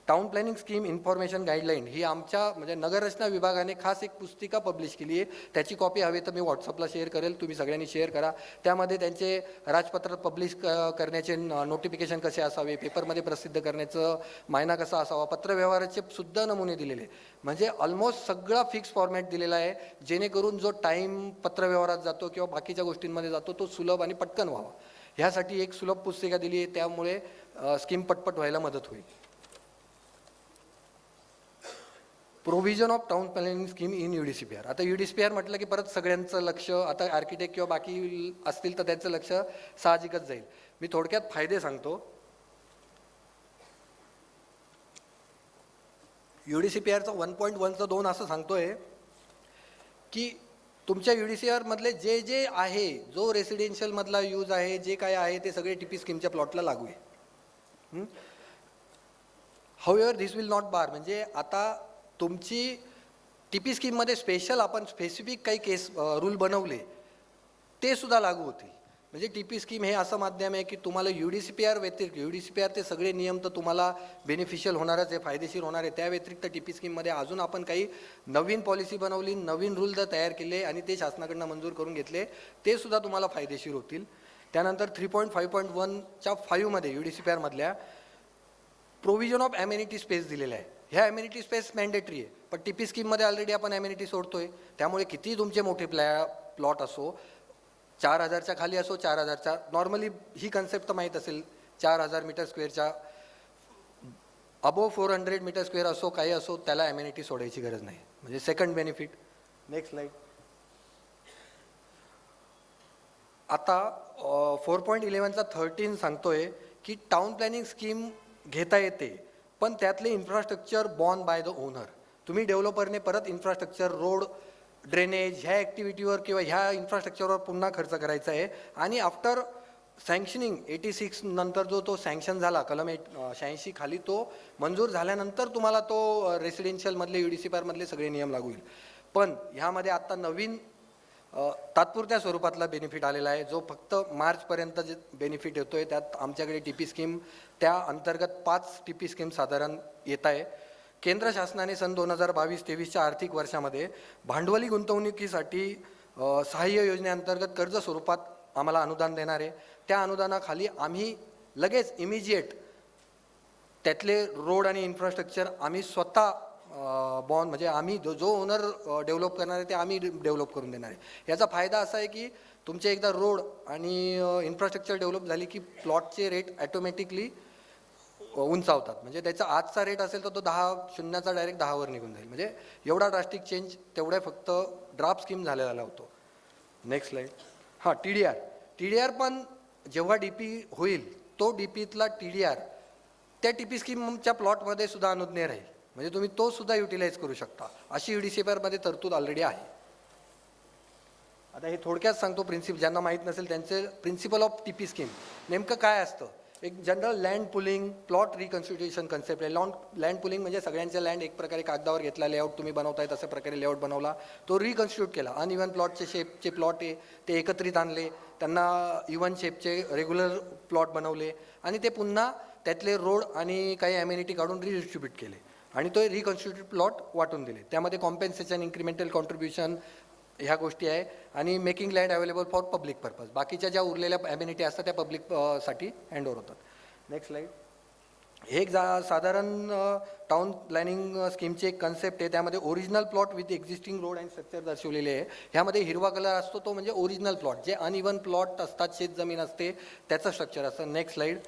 town planning scheme information guideline ही आमच्या म्हणजे नगररचना विभागाने खास एक पुस्तिका पब्लिश केली आहे. त्याची कॉपी हवी तर मी व्हॉट्सअपला शेअर करेल, तुम्ही सगळ्यांनी शेअर करा. त्यामध्ये त्यांचे राजपत्रात पब्लिश करण्याचे नोटिफिकेशन कसे असावे, पेपरमध्ये प्रसिद्ध करण्याचं मायना कसा असावा, पत्रव्यवहाराचे सुद्धा नमुने दिलेले. म्हणजे ऑलमोस्ट सगळा फिक्स फॉर्मॅट दिलेला आहे, जेणेकरून जो टाईम पत्रव्यवहारात जातो किंवा बाकीच्या गोष्टींमध्ये जातो तो सुलभ आणि पटकन व्हावा. ह्यासाठी एक सुलभ पुस्तिका दिली आहे, त्यामुळे स्कीम पटपट व्हायला मदत होईल. Provision of town planning scheme in UDCPR. आता UDCPR म्हटलं की परत सगळ्यांचं लक्ष आता आर्किटेक्ट किंवा बाकी असतील तर त्यांचं लक्ष साहजिकच जाईल. मी थोडक्यात फायदे सांगतो. UDCPRचा 1.1चं 2 असं सांगतोय की तुमच्या UDCPR मधले जे जे आहे, जो रेसिडेन्शियल मधला यूज आहे, जे काय आहे ते सगळे टीपी स्कीमच्या प्लॉटला लागू आहे. हाऊएव्हर दिस विल नॉट बार, म्हणजे आता तुमची टीपी स्कीममध्ये स्पेशल आपण स्पेसिफिक काही केस रूल बनवले ते सुद्धा लागू होतील. म्हणजे टीपी स्कीम हे असं माध्यम आहे की तुम्हाला UDCPR व्यतिरिक्त, UDCPR ते सगळे नियम तर तुम्हाला बेनिफिशियल होणारच आहे, फायदेशीर होणार आहे. त्या व्यतिरिक्त टीपी स्कीममध्ये अजून आपण काही नवीन पॉलिसी बनवली, नवीन रूल जर तयार केले आणि ते शासनाकडनं मंजूर करून घेतले, ते सुद्धा तुम्हाला फायदेशीर होतील. त्यानंतर 3.5.1च्या 5मध्ये UDCPR मधल्या प्रोव्हिजन ऑफ ॲम्युनिटी स्पेस दिलेला आहे. ह्या ॲम्युनिटी स्पेस मॅन्डेटरी आहे, पण टीपी स्कीममध्ये ऑलरेडी आपण ॲम्युनिटी सोडतोय. त्यामुळे किती तुमचे मोठे प्लॉट असो, 4,000च्या खाली असो, 4,000च्या, नॉर्मली ही कन्सेप्ट तर माहीत असेल, 4,000 मीटर स्क्वेअरच्या अबोव 400 मीटर स्क्वेअर असो, काही असो, त्याला ॲम्युनिटी सोडायची गरज नाही. म्हणजे सेकंड बेनिफिट. Next slide. आता 4.11चा 13 सांगतोय की टाउन प्लॅनिंग स्कीम घेता येते, पण त्यातले infrastructure born by the owner. तुम्ही डेव्हलपरने परत इन्फ्रास्ट्रक्चर, रोड, ड्रेनेज ह्या ॲक्टिव्हिटीवर किंवा ह्या इन्फ्रास्ट्रक्चरवर पुन्हा खर्च करायचा आहे. आणि आफ्टर सँक्शनिंग 86 नंतर जो सँक्शन झाला, कलम 86 खाली तो मंजूर झाल्यानंतर तुम्हाला तो रेसिडेन्शियलमधले UDCPR मधले सगळे नियम लागू होईल. पण ह्यामध्ये आत्ता नवीन तात्पुरत्या स्वरूपातला बेनिफिट आलेला आहे, जो फक्त मार्चपर्यंत जे बेनिफिट येतो आहे. त्यात आमच्याकडे टीपी स्कीम, त्या अंतर्गत 5 टीपी स्कीम साधारण येत आहे. केंद्र शासनाने सन 2022-23च्या आर्थिक वर्षामध्ये भांडवली गुंतवणुकीसाठी सहाय्य योजनेअंतर्गत कर्ज स्वरूपात आम्हाला अनुदान देणार आहे. त्या अनुदानाखाली आम्ही लगेच इमिजिएट त्यातले रोड आणि इन्फ्रास्ट्रक्चर आम्ही स्वतः बॉन्ड, म्हणजे आम्ही जो ओनर डेव्हलप करणार आहे ते आम्ही डेव्हलप करून देणार आहे. याचा फायदा असा आहे की तुमचे एकदा रोड आणि इन्फ्रास्ट्रक्चर डेव्हलप झाली की प्लॉटचे रेट ॲटोमॅटिकली उंचावतात. म्हणजे त्याचा आजचा रेट असेल तर तो 10 डायरेक्ट 10वर निघून जाईल. म्हणजे एवढा ड्रास्टिक चेंज तेवढ्या फक्त ड्राफ्ट स्कीम झालेला होतो. Next slide. हां, TDR पण जेव्हा DP होईल, तो DPतला TDR त्या टीपी स्कीमच्या प्लॉटमध्ये सुद्धा अनुज्ञेय राहील. म्हणजे तुम्ही तो सुद्धा युटिलाइज करू शकता, अशी UDCPR मध्ये तरतूद ऑलरेडी आहे. आता हे थोडक्यात सांगतो प्रिन्सिपल, ज्यांना माहीत नसेल त्यांचे. प्रिन्सिपल ऑफ टीपी स्कीम नेमकं काय असतं? एक general land pulling, plot reconstitution concept आहे. लँड पुलिंग म्हणजे सगळ्यांच्या लँड एक प्रकारे कागदावर घेतला, लेआउट तुम्ही बनवताय तशा प्रकारे लेआउट बनवला, तो रिकन्स्टिट्यूट केला. अनइव्हन प्लॉटचे शेपचे प्लॉट आहे ते एकत्रित आणले, त्यांना इव्हन शेपचे रेग्युलर प्लॉट बनवले आणि ते पुन्हा त्यातले रोड आणि काही ॲम्युनिटी काढून रिडिस्ट्रीब्यूट केले आणि तो रिकन्स्टिट्यूट प्लॉट वाटून दिले. त्यामध्ये कॉम्पेन्सेशन, इन्क्रिमेंटल कॉन्ट्रीब्युशन ह्या गोष्टी आहे आणि making land available for public purpose. बाकीच्या ज्या उरलेल्या ॲम्युनिटी असतात त्या पब्लिक साठी हँडओव्हर होतात. Next slide. हे एक साधारण टाउन प्लॅनिंग स्कीमची एक कन्सेप्ट आहे. त्यामध्ये original plot with existing road and structure दर्शवलेले आहे. ह्यामध्ये हिरवा कलर असतो तो म्हणजे ओरिजिनल प्लॉट. जे अनइव्हन प्लॉट असतात, शेतजमीन असते, त्याचं स्ट्रक्चर असतं. Next slide.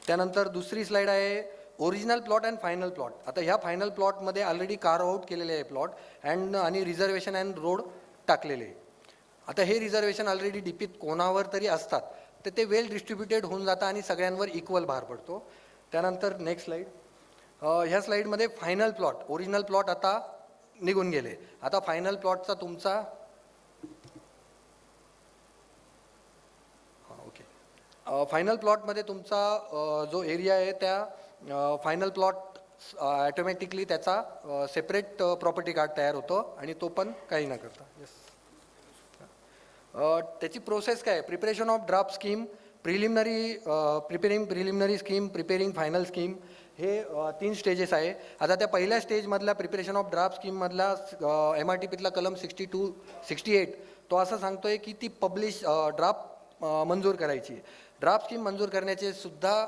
त्यानंतर दुसरी स्लाईड आहे original plot and final plot. आता ह्या फायनल प्लॉटमध्ये ऑलरेडी कार्व आउट केलेले आहे प्लॉट आणि रिझर्वेशन अँड रोड टाकलेले आहे. आता हे रिझर्वेशन ऑलरेडी DPत कोणावर तरी असतात, तर ते वेल डिस्ट्रीब्युटेड होऊन जातं आणि सगळ्यांवर इक्वल भार पडतो. त्यानंतर नेक्स्ट स्लाईड. ह्या स्लाईडमध्ये फायनल प्लॉट, ओरिजिनल प्लॉट आता निघून गेले. आता फायनल प्लॉटचा तुमचा फायनल प्लॉटमध्ये तुमचा जो एरिया आहे त्या फायनल प्लॉट ॲटोमॅटिकली त्याचा सेपरेट प्रॉपर्टी कार्ड तयार होतो आणि तो पण काही न करता. येस. त्याची प्रोसेस काय आहे? Preparation of draft scheme, preparing scheme, preparing final scheme, हे 3 स्टेजेस आहे. आता त्या पहिल्या स्टेजमधला प्रिपरेशन ऑफ ड्राफ्ट स्कीममधला MRTPतला कलम 68 तो असं सांगतोय की ती ड्राफ्ट मंजूर करायची. ड्राफ्ट स्कीम मंजूर करण्याचे सुद्धा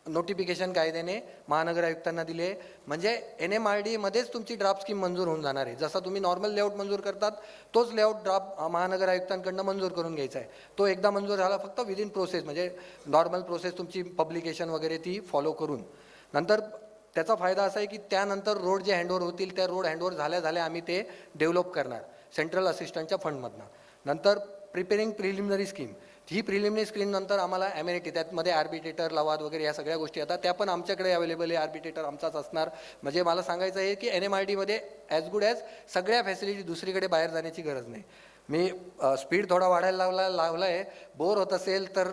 नोटिफिकेशन कायद्याने महानगर आयुक्तांना दिले. म्हणजे NMRDमध्येच तुमची ड्राफ्ट स्कीम मंजूर होऊन जाणार आहे. जसा तुम्ही नॉर्मल लेआउट मंजूर करतात तोच लेआउट ड्राफ्ट महानगर आयुक्तांकडनं मंजूर करून घ्यायचा आहे. तो एकदा मंजूर झाला फक्त विदिन प्रोसेस, म्हणजे नॉर्मल प्रोसेस तुमची पब्लिकेशन वगैरे ती फॉलो करून. नंतर त्याचा फायदा असा आहे की त्यानंतर रोड जे हँडओव्हर होतील त्या रोड हँडओव्हर झाल्या आम्ही ते डेव्हलप करणार सेंट्रल असिस्टंटच्या फंडमधनं. नंतर प्रिपेरिंग प्रिलिमिनरी स्कीम, ही प्रिलिमिनरी स्कीम नंतर आम्हाला ॲम्युनिटी, त्यामध्ये आर्बिट्रेटर, लवाद वगैरे या सगळ्या गोष्टी येतात. त्या पण आमच्याकडे अवेलेबल आहे. आर्बिट्रेटर आमचाच असणार. म्हणजे मला सांगायचं आहे की NMRDमध्ये ॲज गुड ॲज सगळ्या फॅसिलिटी, दुसरीकडे बाहेर जाण्याची गरज नाही. मी स्पीड थोडा वाढायला लावला आहे. बोर होत असेल तर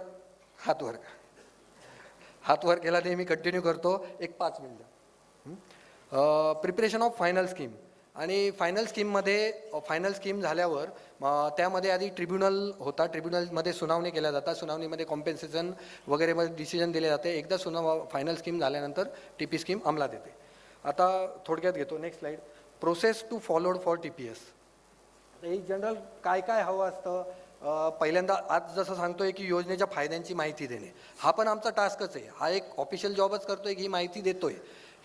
हात वर केला ते मी कंटिन्यू करतो 5 मिनिटं. प्रिपरेशन ऑफ फायनल स्कीम, आणि फायनल स्कीम झाल्यावर त्यामध्ये आधी ट्रिब्युनल होता. ट्रिब्युनलमध्ये सुनावणी केल्या जातात. सुनावणीमध्ये कॉम्पेन्सेशन वगैरेमध्ये डिसिजन दिले जाते. एकदा फायनल स्कीम झाल्यानंतर TP स्कीम अंमलात येते. आता थोडक्यात घेतो. Next slide. Process to followed for TPS. एक जनरल काय हवं असतं. पहिल्यांदा आज जसं सांगतोय की योजनेच्या फायद्यांची माहिती देणे, हा पण आमचा टास्कच आहे. हा एक ऑफिशियल जॉबच करतोय की ही माहिती देतोय.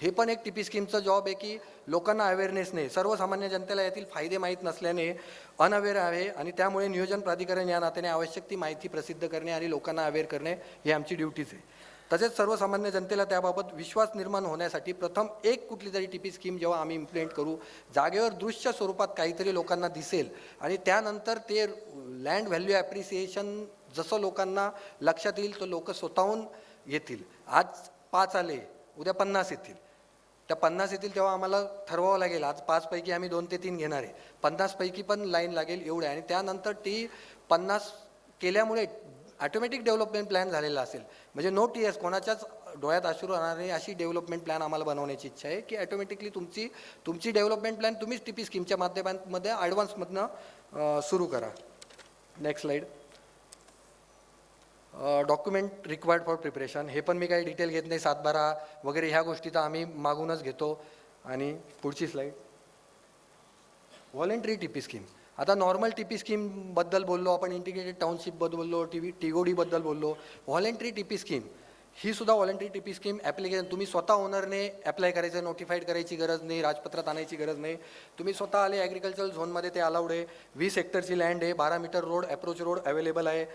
हे पण एक TP स्कीमचा जॉब आहे की लोकांना अवेअरनेस नाही. सर्वसामान्य जनतेला यातील फायदे माहीत नसल्याने अनअवेअर आहे, आणि त्यामुळे नियोजन प्राधिकरण या नात्याने आवश्यक ती माहिती प्रसिद्ध करणे आणि लोकांना अवेअर करणे ही आमची ड्युटीज आहे. तसेच सर्वसामान्य जनतेला त्याबाबत विश्वास निर्माण होण्यासाठी प्रथम एक कुठली तरी TP स्कीम जेव्हा आम्ही इम्प्लिमेंट करू, जागेवर दृश्य स्वरूपात काहीतरी लोकांना दिसेल, आणि त्यानंतर ते लँड व्हॅल्यू ॲप्रिसिएशन जसं लोकांना लक्षात येईल तो लोक स्वतःहून येतील. आज 5 आले, उद्या 50 येतील. त्या 50 येतील तेव्हा आम्हाला ठरवावं लागेल आज 5 पैकी आम्ही 2 ते 3 घेणार आहे. 50 पैकी पण लाईन लागेल एवढे, आणि त्यानंतर ती 50 केल्यामुळे ऑटोमॅटिक डेव्हलपमेंट प्लॅन झालेला असेल. म्हणजे नो TS, कोणाच्याच डोळ्यात अश्रू राहणार नाही अशी डेव्हलपमेंट प्लॅन आम्हाला बनवण्याची इच्छा आहे की ऑटोमॅटिकली तुमची डेव्हलपमेंट प्लॅन तुम्हीच TP स्कीमच्या माध्यमांमध्ये ॲडव्हान्समधनं सुरू करा. Next slide. Document required for preparation, हे पण मी काही डिटेल घेत नाही. 7/12 वगैरे ह्या गोष्टी तर आम्ही मागूनच घेतो. आणि पुढची स्लाईड. Voluntary TP scheme. आता नॉर्मल TP स्कीमबद्दल बोललो आपण, इंटिग्रेटेड टाउनशिपबद्दल बोललो, TODबद्दल बोललो. व्हॉलेंटरी TP स्कीम ही सुद्धा व्हॉलेंटरी TP स्कीम ॲप्लिकेशन तुम्ही स्वतः ओनरने अप्लाय करायचं, नोटिफाईड करायची गरज नाही, राजपत्रात आणायची गरज नाही. तुम्ही स्वतः आले, ॲग्रिकल्चरल झोनमध्ये ते अलाउड आहे. 20 हेक्टरची लँड आहे, 12 metre road, approach road available आहे.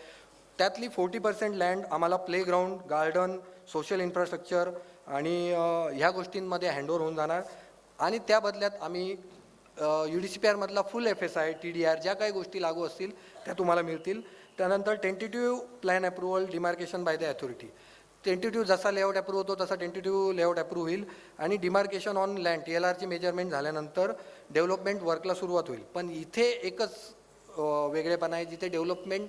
त्यातली 40% लँड आम्हाला प्लेग्राऊंड, गार्डन, सोशल इन्फ्रास्ट्रक्चर आणि ह्या गोष्टींमध्ये हँडओव्हर होऊन जाणार. आणि त्या बदल्यात आम्ही UDCPR मधला फुल FSI, TDR ज्या काही गोष्टी लागू असतील त्या तुम्हाला मिळतील. त्यानंतर tentative plan approval, demarcation by the authority. Tentative जसा लेआउट अप्रूव्ह होतो तसा टेंटेटिव्ह लेआउट अप्रूव्ह होईल, आणि डिमार्केशन ऑन लँड TLRची मेजरमेंट झाल्यानंतर डेव्हलपमेंट वर्कला सुरुवात होईल. पण इथे एकच वेगळेपणा आहे, जिथे डेव्हलपमेंट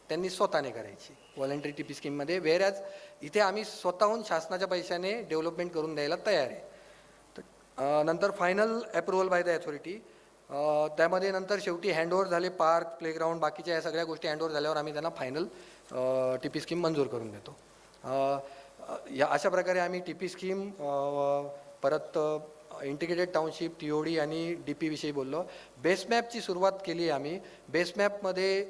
त्यांनी स्वतःने करायची व्हॉलेंटरी TP स्कीममध्ये, वेअरॅज इथे आम्ही स्वतःहून शासनाच्या पैशाने डेव्हलपमेंट करून द्यायला तयार आहे. नंतर final approval by the authority. त्यामध्ये नंतर शेवटी हँडओव्हर झाले, पार्क, प्लेग्राऊंड, बाकीच्या या सगळ्या गोष्टी हँडओव्हर झाल्यावर आम्ही त्यांना फायनल TP स्कीम मंजूर करून देतो. या अशा प्रकारे आम्ही TP स्कीम, परत इंटिग्रेटेड टाउनशिप, TOD आणि DP विषयी बोललो. बेस मॅपची सुरुवात केली आहे आम्ही. बेस मॅपमध्ये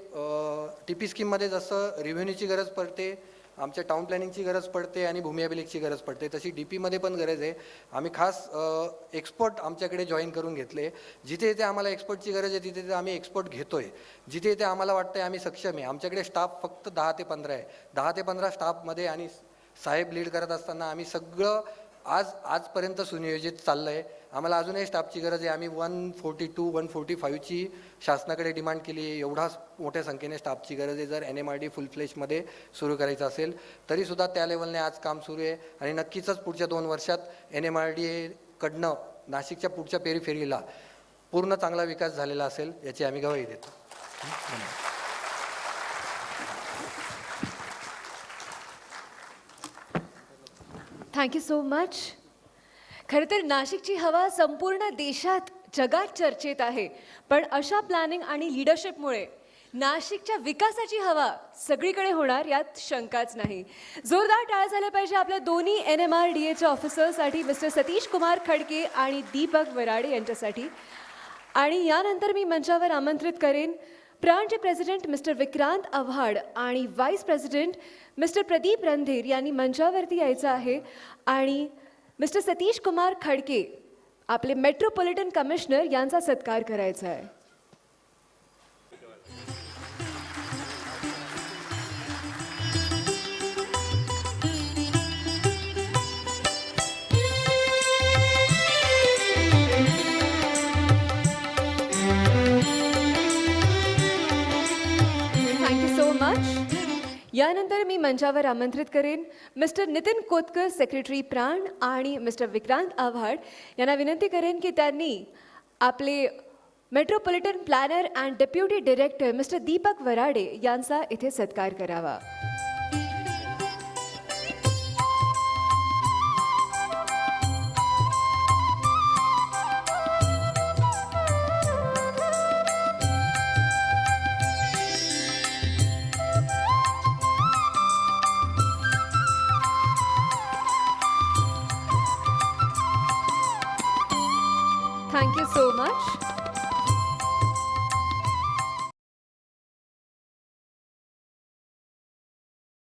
TP स्कीममध्ये जसं रिव्हेन्यूची गरज पडते, आमच्या टाउन प्लॅनिंगची गरज पडते आणि भूमी अभिलेखची गरज पडते, तशी DPमध्ये पण गरज आहे. आम्ही खास एक्सपर्ट आमच्याकडे जॉईन करून घेतले. जिथे जिथे आम्हाला एक्सपर्टची गरज आहे तिथे तिथे आम्ही एक्सपर्ट घेतो आहे. जिथे जिथे आम्हाला वाटतं आहे आम्ही सक्षम आहे, आमच्याकडे स्टाफ फक्त 10 ते 15 आहे. 10 ते 15 स्टाफमध्ये आणि साहेब लीड करत असताना आम्ही सगळं आजपर्यंत सुनियोजित चाललं आहे. आम्हाला अजूनही स्टाफची गरज आहे. आम्ही 142, 145ची शासनाकडे डिमांड केली आहे. एवढा मोठ्या संख्येने स्टाफची गरज आहे. जर NMRD फुल फ्लेशमध्ये सुरू करायचं असेल तरीसुद्धा त्या लेवलने आज काम सुरू आहे, आणि नक्कीच पुढच्या 2 वर्षात NMRD कडनं नाशिकच्या पुढच्या पेरिफेरीला पूर्ण चांगला विकास झालेला असेल याची आम्ही ग्वाही देतो. Thank you so much. खरं तर नाशिकची हवा संपूर्ण देशात, जगात चर्चेत आहे. पण अशा प्लॅनिंग आणि लिडरशिपमुळे नाशिकच्या विकासाची हवा सगळीकडे होणार यात शंकाच नाही. जोरदार टाळ्या झाल्या पाहिजे आपल्या दोन्ही NMRDAच्या ऑफिसर्ससाठी, मिस्टर सतीश कुमार खडके आणि दीपक वराडे यांच्यासाठी. आणि यानंतर मी मंचावर आमंत्रित करेन प्राणचे प्रेसिडेंट मिस्टर विक्रांत आव्हाड आणि vice president mister Pradeep Randhir यांनी मंचावरती यायचं आहे. आणि मिस्टर सतीश कुमार खडके आपले मेट्रोपॉलिटन कमिशनर यांचा सत्कार करायचा आहे. Thank you so much. यानंतर मी मंचावर आमंत्रित करेन मिस्टर नितीन कोतकर सेक्रेटरी प्राण आणि मिस्टर विक्रांत आव्हाड यांना विनंती करेन की त्यांनी आपले metropolitan planner and deputy director mister Deepak Varade यांचा इथे सत्कार करावा. Thank you so much.